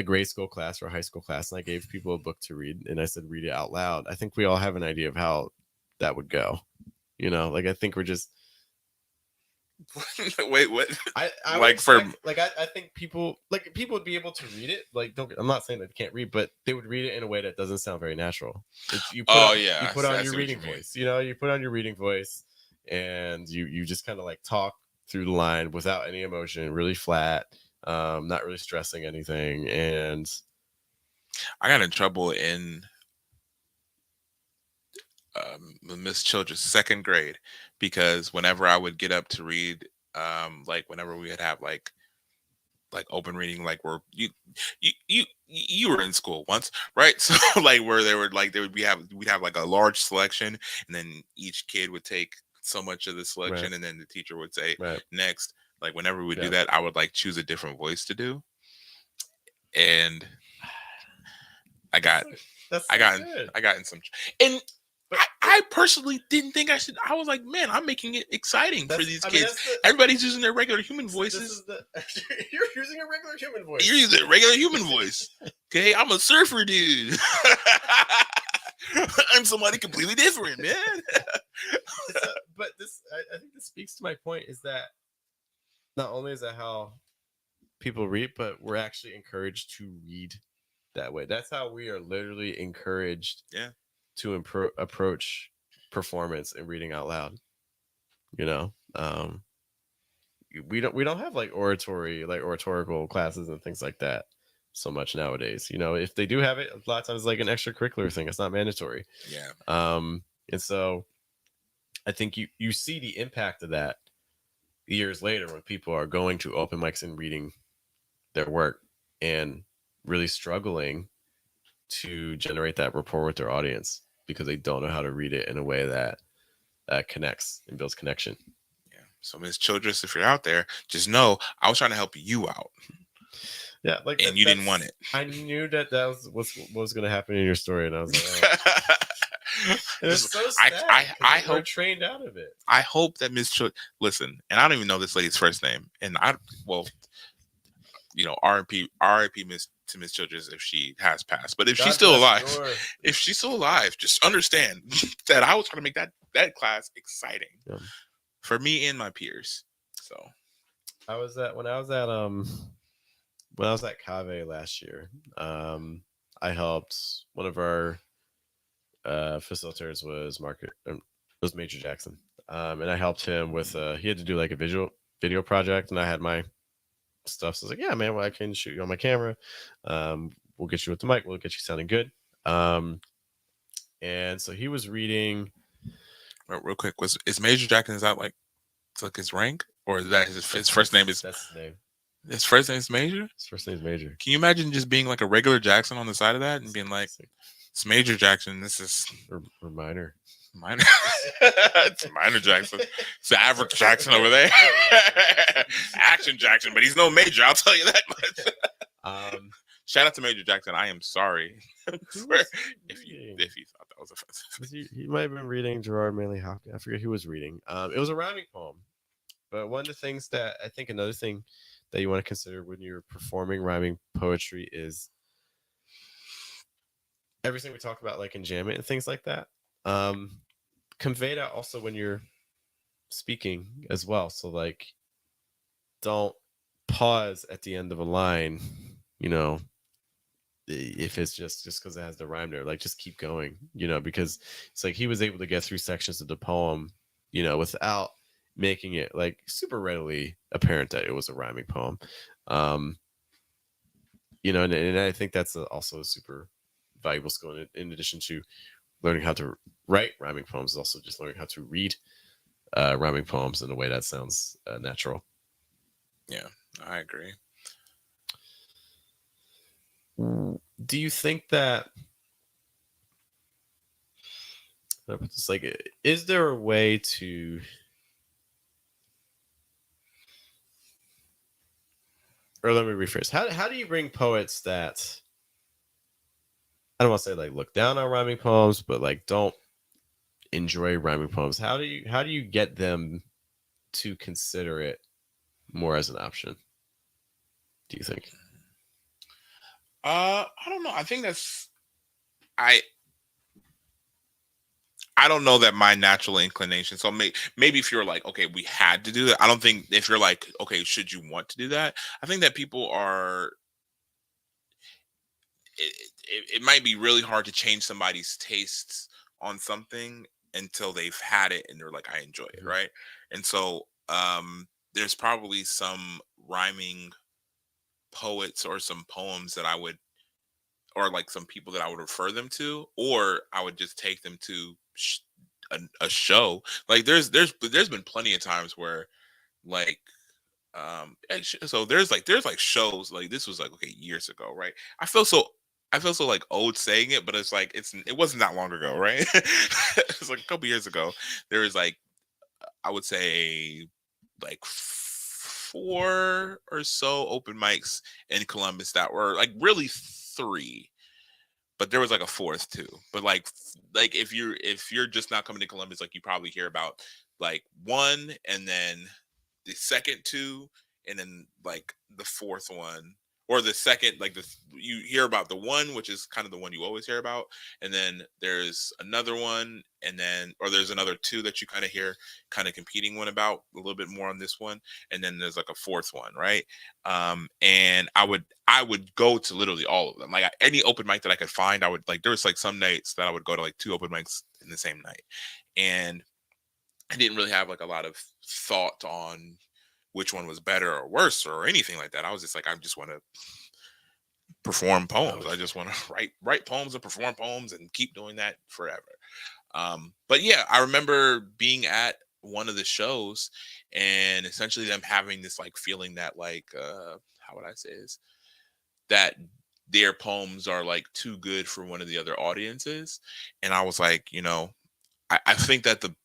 [SPEAKER 1] grade school class or a high school class and I gave people a book to read and I said, read it out loud, I think we all have an idea of how that would go. Like, I think we're just,
[SPEAKER 2] Wait, what?
[SPEAKER 1] I
[SPEAKER 2] like
[SPEAKER 1] expect, I think people would be able to read it. Like, I'm not saying that they can't read, but they would read it in a way that doesn't sound very natural. You put on your reading voice. You put on your reading voice, and you just kind of like talk through the line without any emotion, really flat, not really stressing anything. And
[SPEAKER 2] I got in trouble in Miss Childress, second grade, because whenever I would get up to read, like whenever we would have like open reading, like where you were in school once, right? So like where we'd have like a large selection, and then each kid would take so much of the selection,
[SPEAKER 1] Right.
[SPEAKER 2] and then the teacher would say
[SPEAKER 1] Right.
[SPEAKER 2] next. Like whenever we do that, I would like choose a different voice to do, and I got in some, and I personally didn't think I should. I was like, man, I'm making it exciting for these kids. Everybody's using their regular human voices.
[SPEAKER 1] You're using a regular human voice.
[SPEAKER 2] You're using a regular human voice. Okay, I'm a surfer dude. I'm somebody completely different, man.
[SPEAKER 1] But I think this speaks to my point, is that not only is that how people read, but we're actually encouraged to read that way. That's how we are literally encouraged to approach performance and reading out loud. We don't have like oratorical classes and things like that so much nowadays. If they do have it, a lot of times it's like an extracurricular thing. It's not mandatory. And so I think you see the impact of that years later when people are going to open mics and reading their work and really struggling to generate that rapport with their audience because they don't know how to read it in a way that connects and builds connection.
[SPEAKER 2] Yeah. So Ms. Childress, if you're out there, just know I was trying to help you out.
[SPEAKER 1] Yeah,
[SPEAKER 2] and you didn't want it.
[SPEAKER 1] I knew that was what was going to happen in your story, and I was like, oh. It's so sad. I hope we're trained out of it.
[SPEAKER 2] I hope that Ms. Listen, and I don't even know this lady's first name, and R.I.P. to Miss Childress if she has passed. But if she's still alive, just understand that I was trying to make that class exciting for me and my peers. So
[SPEAKER 1] when I was at Cave last year, I helped one of our facilitators was Major Jackson, and I helped him with he had to do like a video project, and I had my stuff. So I was like, yeah, man, well, I can shoot you on my camera. We'll get you with the mic. We'll get you sounding good. And so he was reading.
[SPEAKER 2] Real quick, is Major Jackson, is that like his rank, or is that his first name is?
[SPEAKER 1] That's his name.
[SPEAKER 2] His first name is Major?
[SPEAKER 1] His first name is Major.
[SPEAKER 2] Can you imagine just being like a regular Jackson on the side of that and being like, it's Major Jackson, this is
[SPEAKER 1] or minor.
[SPEAKER 2] Minor. It's Minor Jackson. It's the average Jackson over there. Action Jackson, but he's no Major, I'll tell you that much. Shout out to Major Jackson. I am sorry if you thought that was offensive.
[SPEAKER 1] He might have been reading Gerard Manley Hopkins. I forget who was reading. It was a rhyming poem. But one of the things that I think another thing that you want to consider when you're performing rhyming poetry is everything we talk about, like enjambment and things like that. Um, convey that also when you're speaking as well. So like, don't pause at the end of a line. You know, if it's just because it has the rhyme there, like just keep going. You know, because it's like he was able to get through sections of the poem, you know, without making it like super readily apparent that it was a rhyming poem. Um, you know, and I think that's also a super valuable skill in addition to learning how to write rhyming poems is also just learning how to read rhyming poems in a way that sounds natural.
[SPEAKER 2] Yeah, I agree.
[SPEAKER 1] Do you think that it's like, is there a way to, or let me rephrase, how do you bring poets that, I don't want to say like look down on rhyming poems, but like don't enjoy rhyming poems? How do you get them to consider it more as an option? Do you think?
[SPEAKER 2] I don't know. I think that's I I don't know that my natural inclination. So maybe if you're like, okay, we had to do that. I don't think if you're like, okay, should you want to do that? I think that people are. It might be really hard to change somebody's tastes on something until they've had it and they're like, I enjoy it,
[SPEAKER 1] Mhm.
[SPEAKER 2] right? And so, there's probably some rhyming poets or some poems that I would, or like some people that I would refer them to, or I would just take them to a show. Like there's been plenty of times where like so there's like shows like this was like okay years ago, right? I feel so like old saying it, but it's like it wasn't that long ago, right? It's like a couple years ago. There was like I would say like four or so open mics in Columbus that were like really three, but there was like a fourth too. But like if you're just not coming to Columbus, like you probably hear about like one and then the second two and then like the fourth one or the second like you hear about the one which is kind of the one you always hear about, and then there's another one, and then or there's another two that you kind of hear kind of competing one about a little bit more on this one, and then there's like a fourth one, right? And I would go to literally all of them, like any open mic that I could find. I would like there was like some nights that I would go to like two open mics in the same night, and I didn't really have like a lot of thought on which one was better or worse or anything like that. I was just like, I just want to perform poems. I just want to write poems and perform poems and keep doing that forever. But yeah, I remember being at one of the shows and essentially them having this like feeling that like how would I say this, that their poems are like too good for one of the other audiences. And I was like, I think that the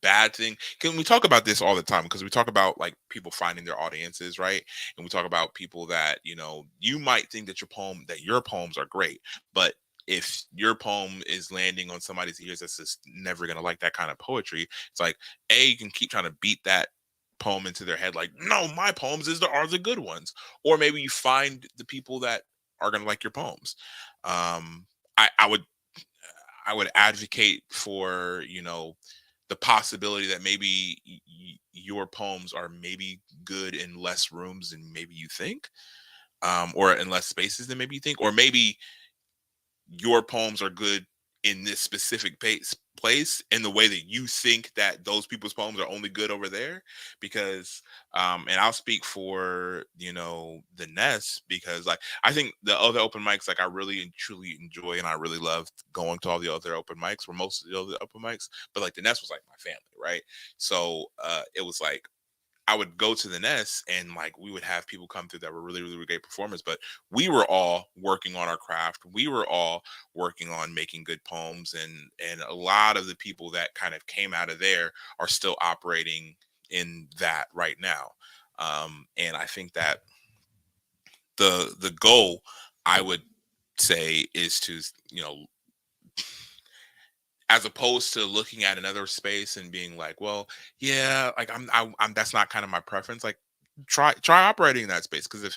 [SPEAKER 2] bad thing, can we talk about this all the time because we talk about like people finding their audiences, right? And we talk about people that you might think that your poems are great, but if your poem is landing on somebody's ears that's just never going to like that kind of poetry, it's like you can keep trying to beat that poem into their head like, no, my poems are the good ones. Or maybe you find the people that are going to like your poems. Um i i would i would advocate for the possibility that maybe your poems are maybe good in less rooms than maybe you think, or in less spaces than maybe you think, or maybe your poems are good in this specific place in the way that you think that those people's poems are only good over there. Because and I'll speak for the Nest, because like I think the other open mics, like I really and truly enjoy and I really love going to all the other open mics, or most of the other open mics, but like the Nest was like my family, right? So it was like I would go to the Nest and like we would have people come through that were really, really great performers, but we were all working on our craft. We were all working on making good poems, and a lot of the people that kind of came out of there are still operating in that right now. And I think that the goal, I would say, is to as opposed to looking at another space and being like, well, yeah, like I'm that's not kind of my preference. Like try operating in that space, because if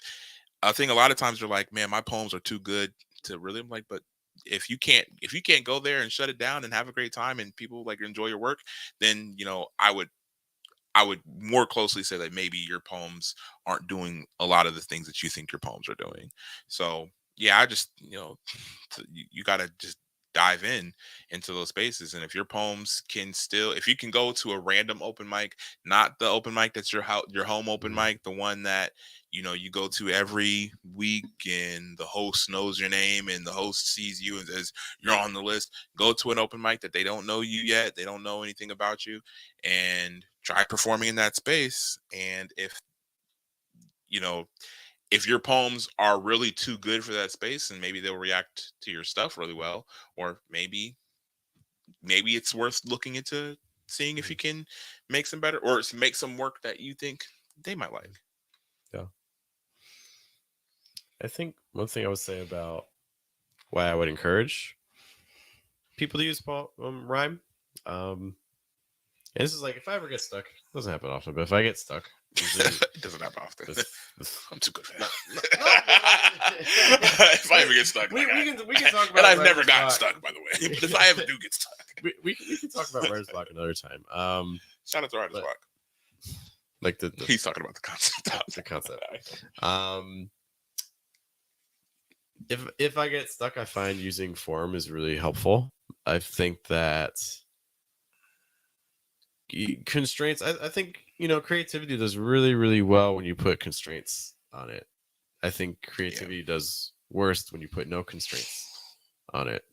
[SPEAKER 2] I think a lot of times you're like, man, my poems are too good to really. I'm like, but if you can't go there and shut it down and have a great time and people like enjoy your work, then I would more closely say that maybe your poems aren't doing a lot of the things that you think your poems are doing. So yeah, I just you got to just dive in into those spaces. And if your poems can still, if you can go to a random open mic, not the open mic that's your home open
[SPEAKER 1] Mhm.
[SPEAKER 2] mic, the one that you go to every week and the host knows your name and the host sees you and says you're on the list, go to an open mic that they don't know you yet, they don't know anything about you, and try performing in that space. And you know if your poems are really too good for that space, and maybe they'll react to your stuff really well, or maybe it's worth looking into seeing if
[SPEAKER 1] Mhm.
[SPEAKER 2] you can make some better, or make some work that you think they might like.
[SPEAKER 1] Yeah. I think one thing I would say about why I would encourage people to use rhyme, um, and this is like if I ever get stuck, it doesn't happen often, but if I get stuck, usually
[SPEAKER 2] It doesn't happen often.
[SPEAKER 1] with
[SPEAKER 2] I'm too good for
[SPEAKER 1] no,
[SPEAKER 2] that.
[SPEAKER 1] no, no,
[SPEAKER 2] If I ever get stuck,
[SPEAKER 1] we can talk
[SPEAKER 2] and
[SPEAKER 1] about
[SPEAKER 2] I've never
[SPEAKER 1] writer's
[SPEAKER 2] gotten
[SPEAKER 1] block.
[SPEAKER 2] stuck, by the way. But if I ever do get stuck,
[SPEAKER 1] We can talk about writer's block another time.
[SPEAKER 2] shout out to Artist
[SPEAKER 1] But
[SPEAKER 2] Block.
[SPEAKER 1] like the
[SPEAKER 2] He's talking about the concept.
[SPEAKER 1] the concept. Um, if I get stuck, I find using form is really helpful. I think that constraints. I think creativity does really well when you put constraints on it. I think
[SPEAKER 2] Yeah.
[SPEAKER 1] creativity does worst when you put no constraints on it.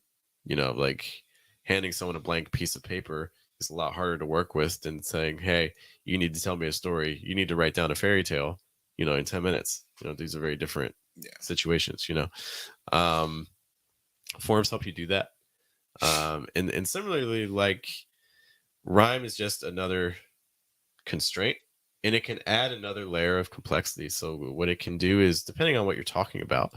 [SPEAKER 1] Like handing someone a blank piece of paper is a lot harder to work with than saying, "Hey, you need to tell me a story. You need to write down a fairy tale, in 10 minutes." These are very different
[SPEAKER 2] Yeah.
[SPEAKER 1] situations. Um, Forms help you do that. And similarly, like rhyme is just another constraint, and it can add another layer of complexity. So what it can do is, depending on what you're talking about,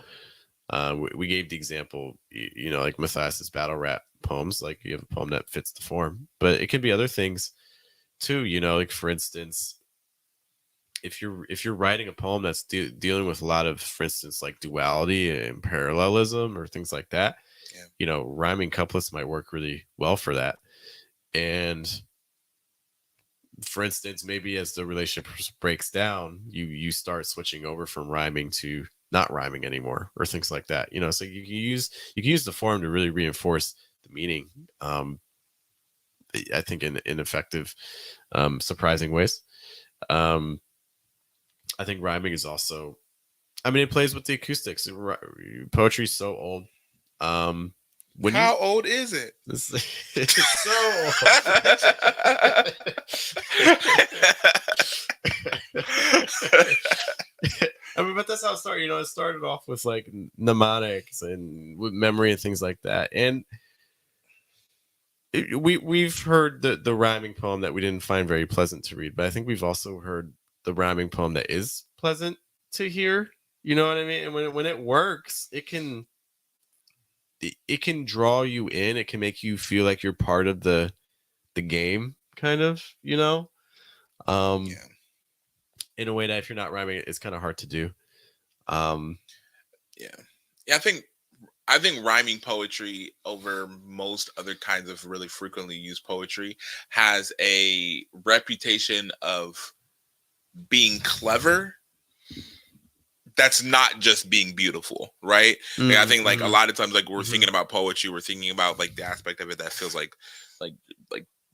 [SPEAKER 1] we gave the example, like Matthias's battle rap poems, like you have a poem that fits the form, but it could be other things too. Like for instance, if you're writing a poem that's dealing with a lot of, for instance, like duality and parallelism or things like that,
[SPEAKER 2] Yeah.
[SPEAKER 1] rhyming couplets might work really well for that. And for instance, maybe as the relationship breaks down, you start switching over from rhyming to not rhyming anymore, or things like that. So you can use the form to really reinforce the meaning. I think in effective, surprising ways. Um, I think rhyming is also. I mean, it plays with the acoustics. Poetry is so old. When you
[SPEAKER 2] How old is it?
[SPEAKER 1] it's so I mean, but that's how it started. It started off with like mnemonics and with memory and things like that. And we've heard the rhyming poem that we didn't find very pleasant to read, but I think we've also heard the rhyming poem that is pleasant to hear. You know what I mean? And when it works, it can draw you in. It can make you feel like you're part of the game, kind of. Um,
[SPEAKER 2] Yeah.
[SPEAKER 1] in a way that if you're not rhyming, it's kind of hard to do. Um,
[SPEAKER 2] Yeah. Yeah. I think rhyming poetry over most other kinds of really frequently used poetry has a reputation of being clever, that's not just being beautiful, right? Like, I think like a
[SPEAKER 1] mm-hmm,
[SPEAKER 2] lot of times, like we're
[SPEAKER 1] mm-hmm.
[SPEAKER 2] thinking about poetry, we're thinking about like the aspect of it that feels like like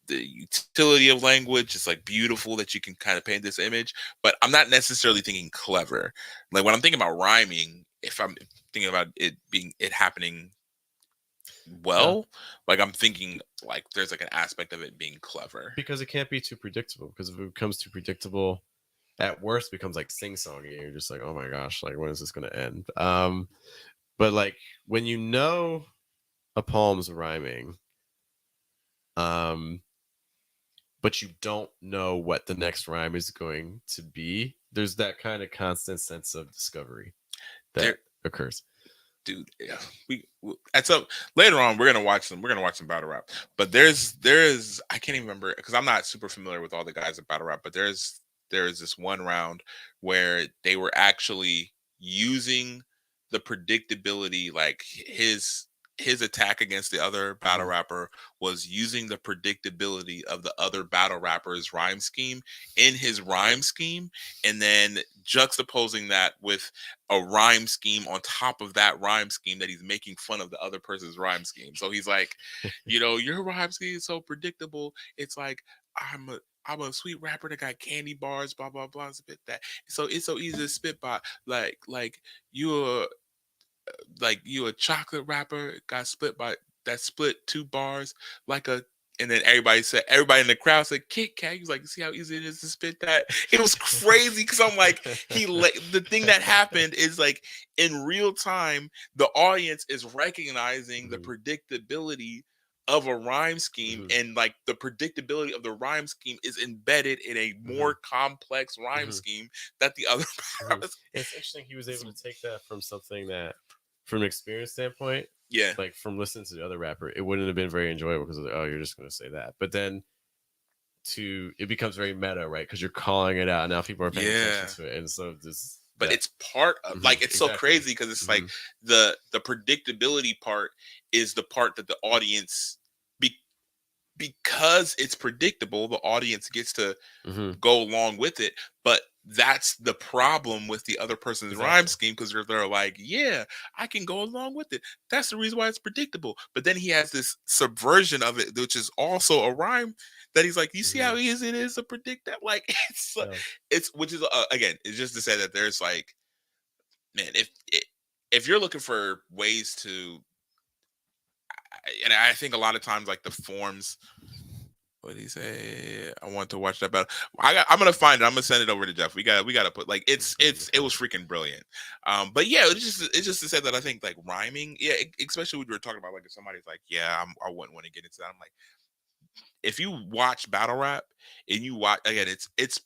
[SPEAKER 2] the utility of language is like beautiful, that you can kind of paint this image. But I'm not necessarily thinking clever. Like when I'm thinking about rhyming, if I'm thinking about it happening
[SPEAKER 1] Yeah,
[SPEAKER 2] well, like I'm thinking like there's like an aspect of it being clever.
[SPEAKER 1] because it can't be too predictable. Because if it becomes too predictable, at worst, becomes like sing songy. You're just like, oh my gosh, like when is this going to end? But like when a poem's rhyming, um, but you don't know what the next rhyme is going to be, there's that kind of constant sense of discovery
[SPEAKER 2] There,
[SPEAKER 1] that occurs.
[SPEAKER 2] dude, yeah, at some later on we're gonna watch some battle rap, but there is I can't even remember because I'm not super familiar with all the guys at battle rap, but there is this one round where they were actually using the predictability, like his attack against the other battle
[SPEAKER 1] Mhm.
[SPEAKER 2] rapper was using the predictability of the other battle rapper's rhyme scheme in his rhyme scheme, and then juxtaposing that with a rhyme scheme on top of that rhyme scheme that he's making fun of the other person's rhyme scheme. So he's like, your rhyme scheme is so predictable. It's like I'm a sweet rapper that got candy bars, blah blah blah. Spit that. So it's so easy to spit by. Like you're you a chocolate rapper got split by that split 2 bars like a, and then everybody in the crowd said Kit Kat. He was like, see how easy it is to spit that? It was crazy because I'm like, the thing that happened is like in real time, the audience is recognizing the
[SPEAKER 1] Mhm.
[SPEAKER 2] predictability of a rhyme scheme,
[SPEAKER 1] Mhm.
[SPEAKER 2] and like the predictability of the rhyme scheme is embedded in a
[SPEAKER 1] Mhm.
[SPEAKER 2] more complex rhyme
[SPEAKER 1] Mhm.
[SPEAKER 2] scheme that the other
[SPEAKER 1] Mhm. It's interesting he was able to take that from something that, from an experience standpoint,
[SPEAKER 2] yeah.
[SPEAKER 1] like from listening to the other rapper, it wouldn't have been very enjoyable because oh, you're just going to say that. But then it becomes very meta, right? Because you're calling it out. Now people are paying attention
[SPEAKER 2] Yeah.
[SPEAKER 1] to it, and so this
[SPEAKER 2] But
[SPEAKER 1] that
[SPEAKER 2] it's part of, like, it's so
[SPEAKER 1] exactly.
[SPEAKER 2] crazy because it's like
[SPEAKER 1] Hmm.
[SPEAKER 2] the predictability part is the part that the audience, be, because it's predictable, the audience gets to
[SPEAKER 1] Hmm.
[SPEAKER 2] go along with it. But that's the problem with the other person's rhyme
[SPEAKER 1] Exactly.
[SPEAKER 2] scheme, because they're like, yeah, I can go along with it. That's the reason why it's predictable. But then he has this subversion of it, which is also a rhyme, that he's like, you see
[SPEAKER 1] Hmm.
[SPEAKER 2] how easy it is to predict that? Like
[SPEAKER 1] Yeah.
[SPEAKER 2] it's which is again, it's just to say that there's like, man, if you're looking for ways to, and I think a lot of times like the forms, what did he say? I want to watch that battle. I'm gonna find it. I'm gonna send it over to Jeff. We gotta put like it was freaking brilliant. But yeah, it's just to say that I think like rhyming, yeah, especially when we were talking about like if somebody's like, yeah, I wouldn't want to get into that. I'm like, if you watch battle rap and you watch again, it's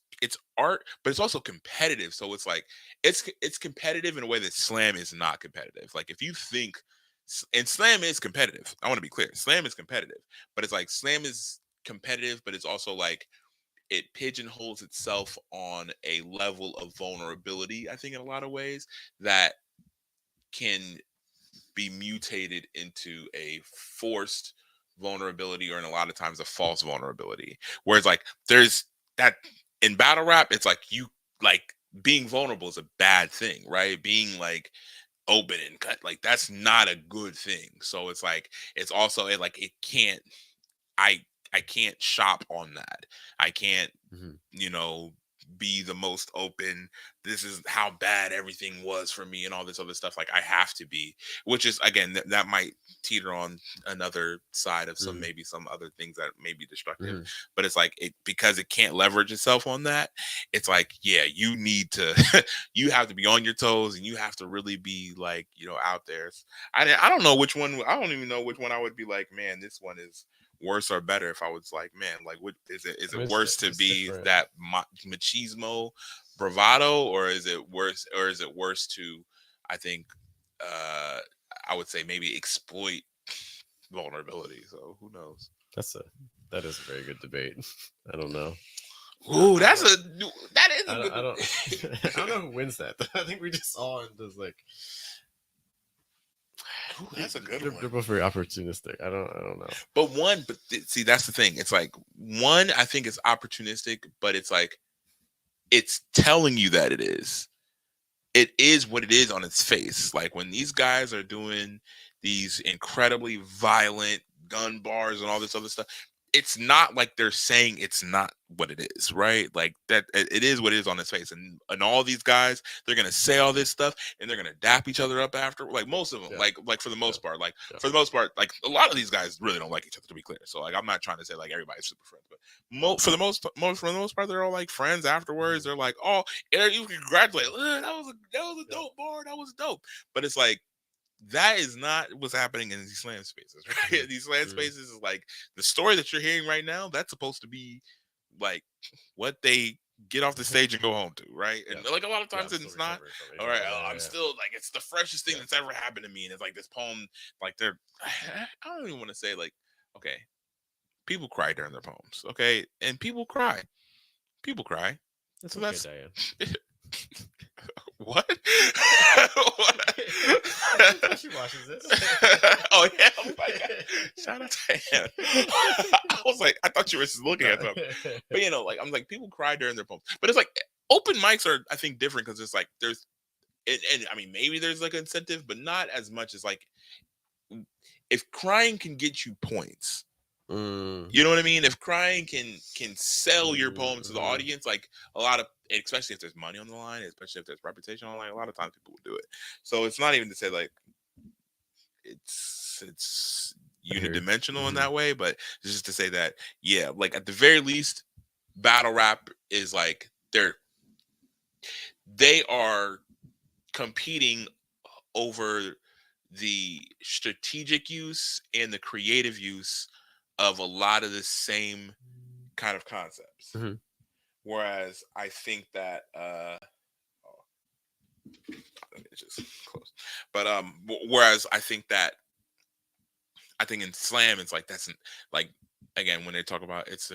[SPEAKER 2] art, but it's also competitive. So it's like it's competitive in a way that slam is not competitive. Like if you think, and slam is competitive. I want to be clear. Slam is competitive, but it's like slam is competitive, but it's also like it pigeonholes itself on a level of vulnerability, I think, in a lot of ways that can be mutated into a forced vulnerability, or in a lot of times a false vulnerability. Whereas like there's that in battle rap, it's like you like being vulnerable is a bad thing, right? Being like open and cut, like that's not a good thing. So it's like it's also like it can't, I I can't shop on that. I can't,
[SPEAKER 1] Hmm.
[SPEAKER 2] you know, be the most open. This is how bad everything was for me and all this other stuff. Like I have to be, which is again that might teeter on another side of some,
[SPEAKER 1] Hmm.
[SPEAKER 2] maybe some other things that may be destructive.
[SPEAKER 1] Hmm.
[SPEAKER 2] But it's like it, because it can't leverage itself on that. It's like, yeah, you need to you have to be on your toes, and you have to really be like, out there. I don't know which one. I don't even know which one I would be like, man, this one is worse or better. If I was like, man, like what is it? Is
[SPEAKER 1] I mean,
[SPEAKER 2] it worse to
[SPEAKER 1] it's
[SPEAKER 2] be
[SPEAKER 1] different.
[SPEAKER 2] that machismo bravado, or is it worse, to, I think, uh I would say maybe exploit vulnerability. So who knows?
[SPEAKER 1] That's a that is a very good debate. I don't know.
[SPEAKER 2] Ooh,
[SPEAKER 1] I don't.
[SPEAKER 2] that is a
[SPEAKER 1] I don't.
[SPEAKER 2] good
[SPEAKER 1] I don't. I don't know who wins that. I think we just all end as like
[SPEAKER 2] Ooh, that's a good
[SPEAKER 1] they're
[SPEAKER 2] one.
[SPEAKER 1] both very opportunistic. I don't know.
[SPEAKER 2] See, that's the thing. It's like one, I think, is opportunistic, but it's like it's telling you that it is what it is on its face. Like when these guys are doing these incredibly violent gun bars and all this other stuff, it's not like they're saying it's not what it is, right? Like that, it is what it is on its face. And all these guys, they're gonna say all this stuff and they're gonna dap each other up after. Like most of them,
[SPEAKER 1] Yeah.
[SPEAKER 2] like for the
[SPEAKER 1] Yeah.
[SPEAKER 2] most part,
[SPEAKER 1] Yeah.
[SPEAKER 2] like a lot of these guys really don't like each other, to be clear. So like I'm not trying to say like everybody's super friends, but for the most part, they're all like friends afterwards.
[SPEAKER 1] Mhm.
[SPEAKER 2] They're like, oh, and you congratulate.
[SPEAKER 1] Yeah.
[SPEAKER 2] That was a
[SPEAKER 1] Yeah.
[SPEAKER 2] dope bar. That was dope. But it's like that is not what's happening in these slam spaces,
[SPEAKER 1] Mhm.
[SPEAKER 2] right? These slam
[SPEAKER 1] Mhm.
[SPEAKER 2] spaces is like the story that you're hearing right now. That's supposed to be like what they get off the stage and go home to, right?
[SPEAKER 1] Yeah.
[SPEAKER 2] And like a lot of
[SPEAKER 1] Yeah.
[SPEAKER 2] times
[SPEAKER 1] I'm still
[SPEAKER 2] it's not.
[SPEAKER 1] recovering from it.
[SPEAKER 2] All right,
[SPEAKER 1] Exactly. Yeah.
[SPEAKER 2] I'm
[SPEAKER 1] Yeah.
[SPEAKER 2] still like it's the freshest thing
[SPEAKER 1] Yeah.
[SPEAKER 2] that's ever happened to me, and it's like this poem. Like they're, I don't even want to say like, okay, people cry during their poems, okay, and people cry.
[SPEAKER 1] It's
[SPEAKER 2] So
[SPEAKER 1] okay,
[SPEAKER 2] that's
[SPEAKER 1] Diane.
[SPEAKER 2] what?
[SPEAKER 1] It's a
[SPEAKER 2] What?
[SPEAKER 1] she watches this.
[SPEAKER 2] Oh yeah, oh my God. Shout out to Ann. I was like, I thought you were just looking at something, but you know, like I'm like people cry during their poems, but it's like open mics are I think different because it's like there's and I mean maybe there's like an incentive, but not as much as like if crying can get you points. You know what I mean? If crying can sell your poem to the audience, like a lot of, especially if there's money on the line, especially if there's reputation on the line, a lot of times people will do it. So it's not even to say like it's unidimensional in that way, but it's just to say that yeah, like at the very least, battle rap is like they are competing over the strategic use and the creative use of a lot of the same kind of concepts. Whereas I think that it's just close. But whereas I think in slam it's like that's like again when they talk about it's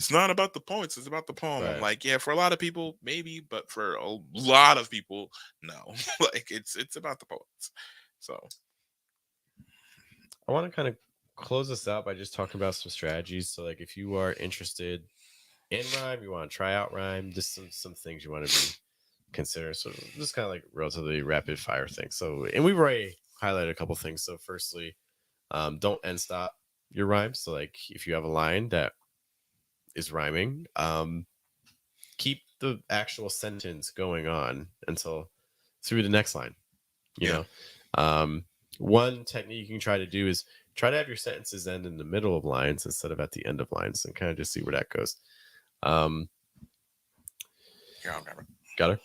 [SPEAKER 2] not about the points, it's about the poem.
[SPEAKER 1] Right.
[SPEAKER 2] I'm like, yeah, for a lot of people maybe, but for a lot of people no. Like it's about the poets. So
[SPEAKER 1] I want to kind of close this out by just talking about some strategies. So like if you are interested in rhyme, you want to try out rhyme, just some things you want to be consider. So just kind of like relatively rapid fire things. So and we've already highlighted a couple things. So firstly, don't end stop your rhymes. So like if you have a line that is rhyming, keep the actual sentence going on until through the next line. You know, one technique you can try to do is try to have your sentences end in the middle of lines instead of at the end of lines, and kind of just see where that goes. Got her.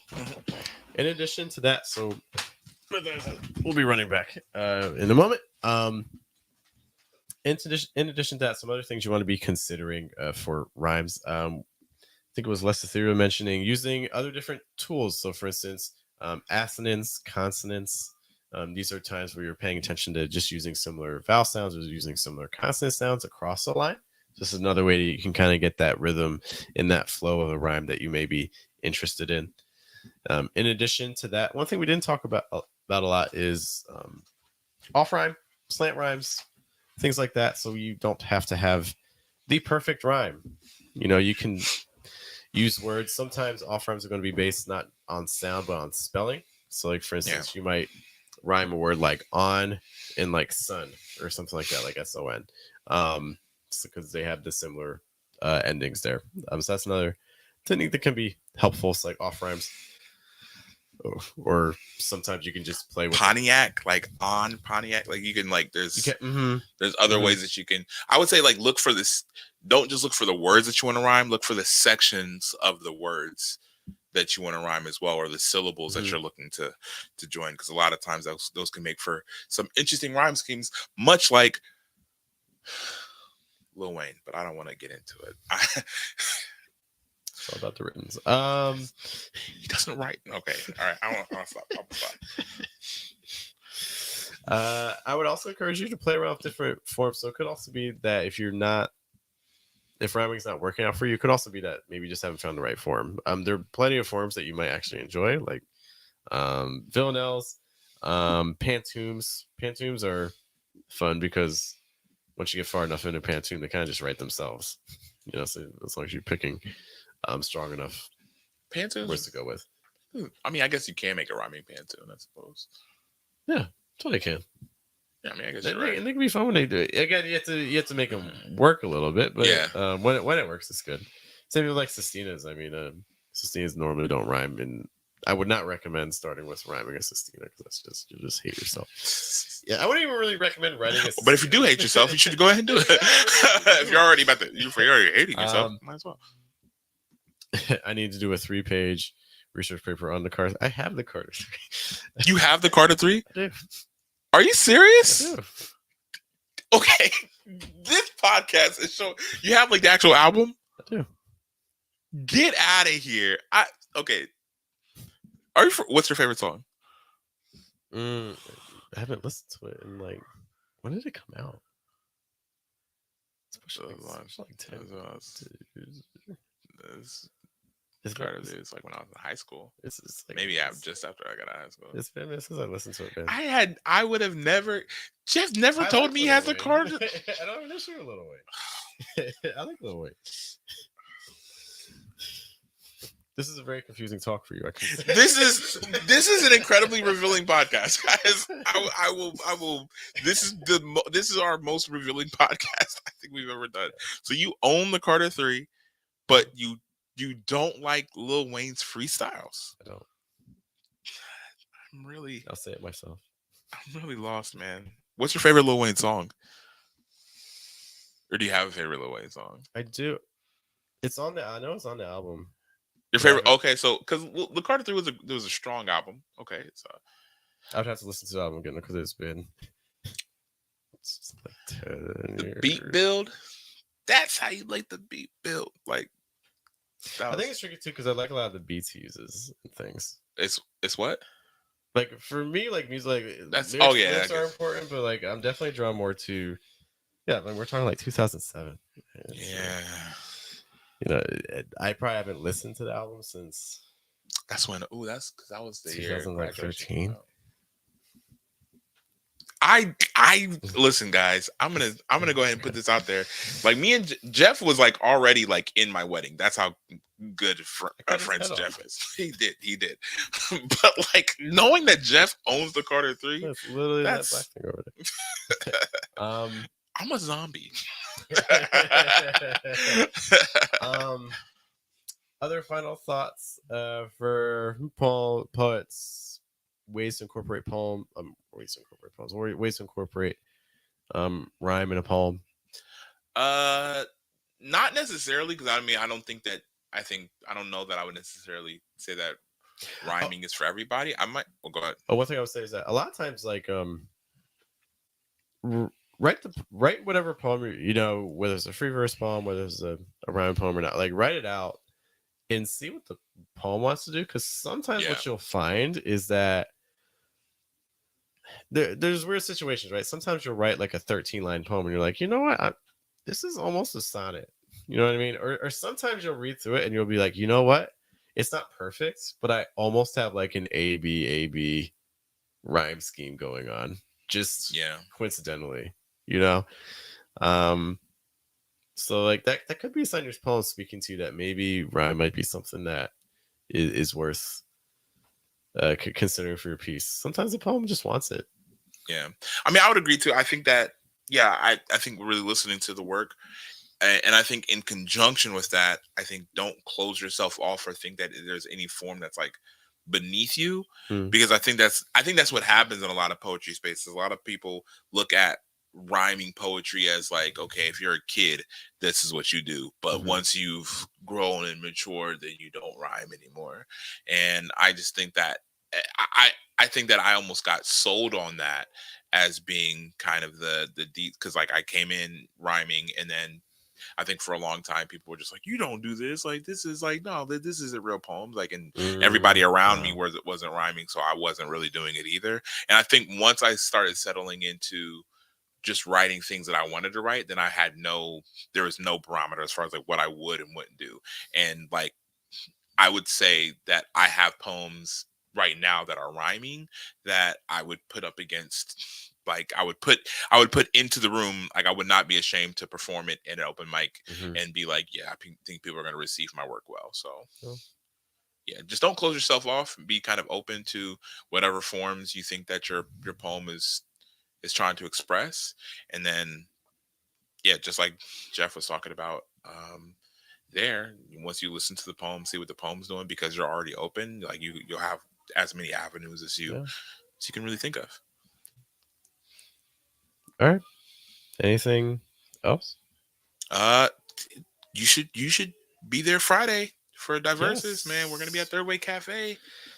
[SPEAKER 1] In addition to that, so we'll be running back in a moment. In addition to that, some other things you want to be considering for rhymes. I think it was Les Ethereal mentioning using other different tools. So, for instance, assonance, consonants. These are times where you're paying attention to just using similar vowel sounds or using similar consonant sounds across the line. This is another way that you can kind of get that rhythm in that flow of a rhyme that you may be interested in. In addition to that, one thing we didn't talk about a lot is off rhyme, slant rhymes, things like that. So you don't have to have the perfect rhyme. You know, you can use words. Sometimes off rhymes are going to be based not on sound but on spelling. So, like for instance, you might rhyme a word like on and like sun or something like that, like SON, because they have the similar endings there. So that's another technique that can be helpful. It's like off rhymes. Or sometimes you can just play with
[SPEAKER 2] Pontiac, like on Pontiac, like you can like there's other ways that you can. I would say like look for this. Don't just look for the words that you want to rhyme. Look for the sections of the words that you want to rhyme as well, or the syllables that you're looking to join. Because a lot of times those can make for some interesting rhyme schemes, much like Lil Wayne. But I don't want to get into it.
[SPEAKER 1] It's all about the writtens.
[SPEAKER 2] He doesn't write. Okay, all right. I want to stop.
[SPEAKER 1] I would also encourage you to play around with different forms. So it could also be that if rhyming's not working out for you, it could also be that maybe you just haven't found the right form. There are plenty of forms that you might actually enjoy, like villanelles, pantoums. Pantoums are fun because once you get far enough into pantoum, they kind of just write themselves. You know, so as long as you're picking strong enough
[SPEAKER 2] pantoums
[SPEAKER 1] words to go with.
[SPEAKER 2] I mean, I guess you can make a rhyming pantoum, I suppose.
[SPEAKER 1] Yeah, totally can.
[SPEAKER 2] Yeah, I mean, I guess
[SPEAKER 1] they
[SPEAKER 2] right.
[SPEAKER 1] can be fun when they do it. Again, you have to make them work a little bit, but when it works, it's good. Same with like sestinas. I mean, sestinas normally don't rhyme, and I would not recommend starting with rhyming a sestina because that's just you'll just hate yourself. Yeah, I wouldn't even really recommend writing a sestina.
[SPEAKER 2] But if you do hate yourself, you should go ahead and do it. If you're already hating yourself, might as well.
[SPEAKER 1] I need to do a 3-page research paper on the Carter. I have the Carter 3.
[SPEAKER 2] You have the Carter 3?
[SPEAKER 1] I do.
[SPEAKER 2] Are you serious?
[SPEAKER 1] I do.
[SPEAKER 2] Okay, this podcast is showing you have like the actual album.
[SPEAKER 1] I do.
[SPEAKER 2] Get out of here! Okay. What's your favorite song?
[SPEAKER 1] I haven't listened to it in like when did it come out? Especially like 10.
[SPEAKER 2] Carter is like when I was in high school.
[SPEAKER 1] It's like
[SPEAKER 2] Maybe just after I got out of high school.
[SPEAKER 1] it's been since I listened to it, man.
[SPEAKER 2] I would have never. Jeff never told me he has a Carter.
[SPEAKER 1] I don't have an issue with Lil Wayne. I like Lil Wayne. This is a very confusing talk for you.
[SPEAKER 2] This is an incredibly revealing podcast, guys. I will. This is our most revealing podcast I think we've ever done. So you own the Carter 3, but you don't like Lil Wayne's freestyles.
[SPEAKER 1] I don't. I'll say it myself.
[SPEAKER 2] I'm really lost, man. What's your favorite Lil Wayne song? Or do you have a favorite Lil Wayne song?
[SPEAKER 1] I do. I know it's on the album.
[SPEAKER 2] Your favorite? Okay, so because the Carter 3 was a strong album. Okay, so
[SPEAKER 1] I'd have to listen to the album again because it's been like 10
[SPEAKER 2] the
[SPEAKER 1] years.
[SPEAKER 2] beat build. That's how you like the beat build. Like,
[SPEAKER 1] I think it's tricky too because I like a lot of the beats he uses and things.
[SPEAKER 2] It's what?
[SPEAKER 1] Like for me, like music, like
[SPEAKER 2] that's
[SPEAKER 1] lyrics are important, but like I'm definitely drawn more to like we're talking like 2007.
[SPEAKER 2] Yeah.
[SPEAKER 1] You know, I probably haven't listened to the album since.
[SPEAKER 2] That's when. Oh, that's because that was the year
[SPEAKER 1] 2013.
[SPEAKER 2] I listen, guys. I'm gonna go ahead and put this out there. Like me and Jeff was like already like in my wedding. That's how good friends Jeff is. He did. But like knowing that Jeff owns the Carter 3,
[SPEAKER 1] that's literally that black thing over there.
[SPEAKER 2] I'm a zombie.
[SPEAKER 1] Other final thoughts for poets, ways to incorporate poems, ways to incorporate rhyme in a poem.
[SPEAKER 2] Not necessarily, because I mean I don't know that I would necessarily say that rhyming is for everybody. I might go ahead.
[SPEAKER 1] One thing I would say is that a lot of times like write whatever poem, whether it's a free verse poem, whether it's a rhyme poem or not, like write it out and see what the poem wants to do, because sometimes what you'll find is that there's weird situations, right? Sometimes you'll write like a 13-line poem and you're like, you know what, this is almost a sonnet, you know what I mean? Or sometimes you'll read through it and you'll be like, you know what, it's not perfect, but I almost have like an ABAB rhyme scheme going on, just coincidentally, so like that could be a sign your poem speaking to you, that maybe rhyme might be something that is worth considering for your piece. Sometimes the poem just wants it.
[SPEAKER 2] Yeah, I mean, I would agree too. I think that I think we're really listening to the work, and I think in conjunction with that, I think don't close yourself off or think that there's any form that's like beneath you, because I think that's what happens in a lot of poetry spaces. A lot of people look at rhyming poetry as like, okay, if you're a kid, this is what you do, but once you've grown and matured, then you don't rhyme anymore. And I just think that I think that I almost got sold on that as being kind of the deep, because like I came in rhyming, and then I think for a long time people were just like, you don't do this, like this is like, no, this isn't real poems, like, and everybody around me wasn't rhyming, so I wasn't really doing it either. And I think once I started settling into just writing things that I wanted to write, then there was no barometer as far as like what I would and wouldn't do. And like I would say that I have poems right now that are rhyming that I would put up against, like I would put into the room, like I would not be ashamed to perform it in an open mic and be like, yeah, I think people are going to receive my work well. So yeah, just don't close yourself off, and be kind of open to whatever forms you think that your poem is trying to express. And then just like Jeff was talking about there, once you listen to the poem, see what the poem's doing, because you're already open, like you'll have as many avenues as you can really think of.
[SPEAKER 1] All right, anything else?
[SPEAKER 2] You should be there Friday for Diversus, man. We're gonna be at Third Way Cafe.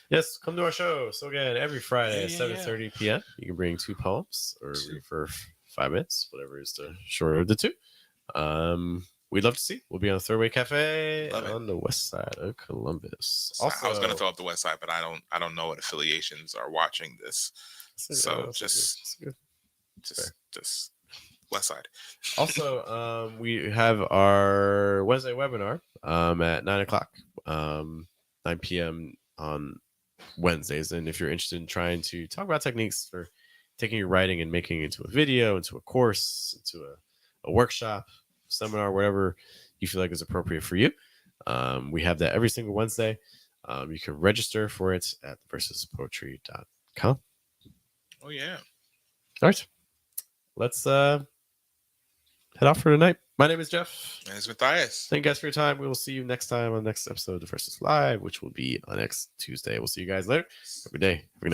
[SPEAKER 1] Yes, come to our show. So again, every Friday at 7:30 p.m. You can bring 2 poems or read for 5 minutes, whatever is the shorter of the 2. We'd love to see you. We'll be on the Third Way Cafe on the west side of Columbus.
[SPEAKER 2] Also, I was gonna throw up the west side, but I don't know what affiliations are watching this. So just west side.
[SPEAKER 1] Also, we have our Wednesday webinar at 9:00 9 p.m. on Wednesdays. And if you're interested in trying to talk about techniques for taking your writing and making it into a video, into a course, into a workshop, seminar, whatever you feel like is appropriate for you, we have that every single Wednesday. You can register for it at versuspoetry.com.
[SPEAKER 2] Oh yeah.
[SPEAKER 1] All right. Let's head off for tonight. My name is Jeff.
[SPEAKER 2] And it's Matthias.
[SPEAKER 1] Thank you guys for your time. We will see you next time on the next episode of Versus Live, which will be on next Tuesday. We'll see you guys later. Have a good day. Have a good night.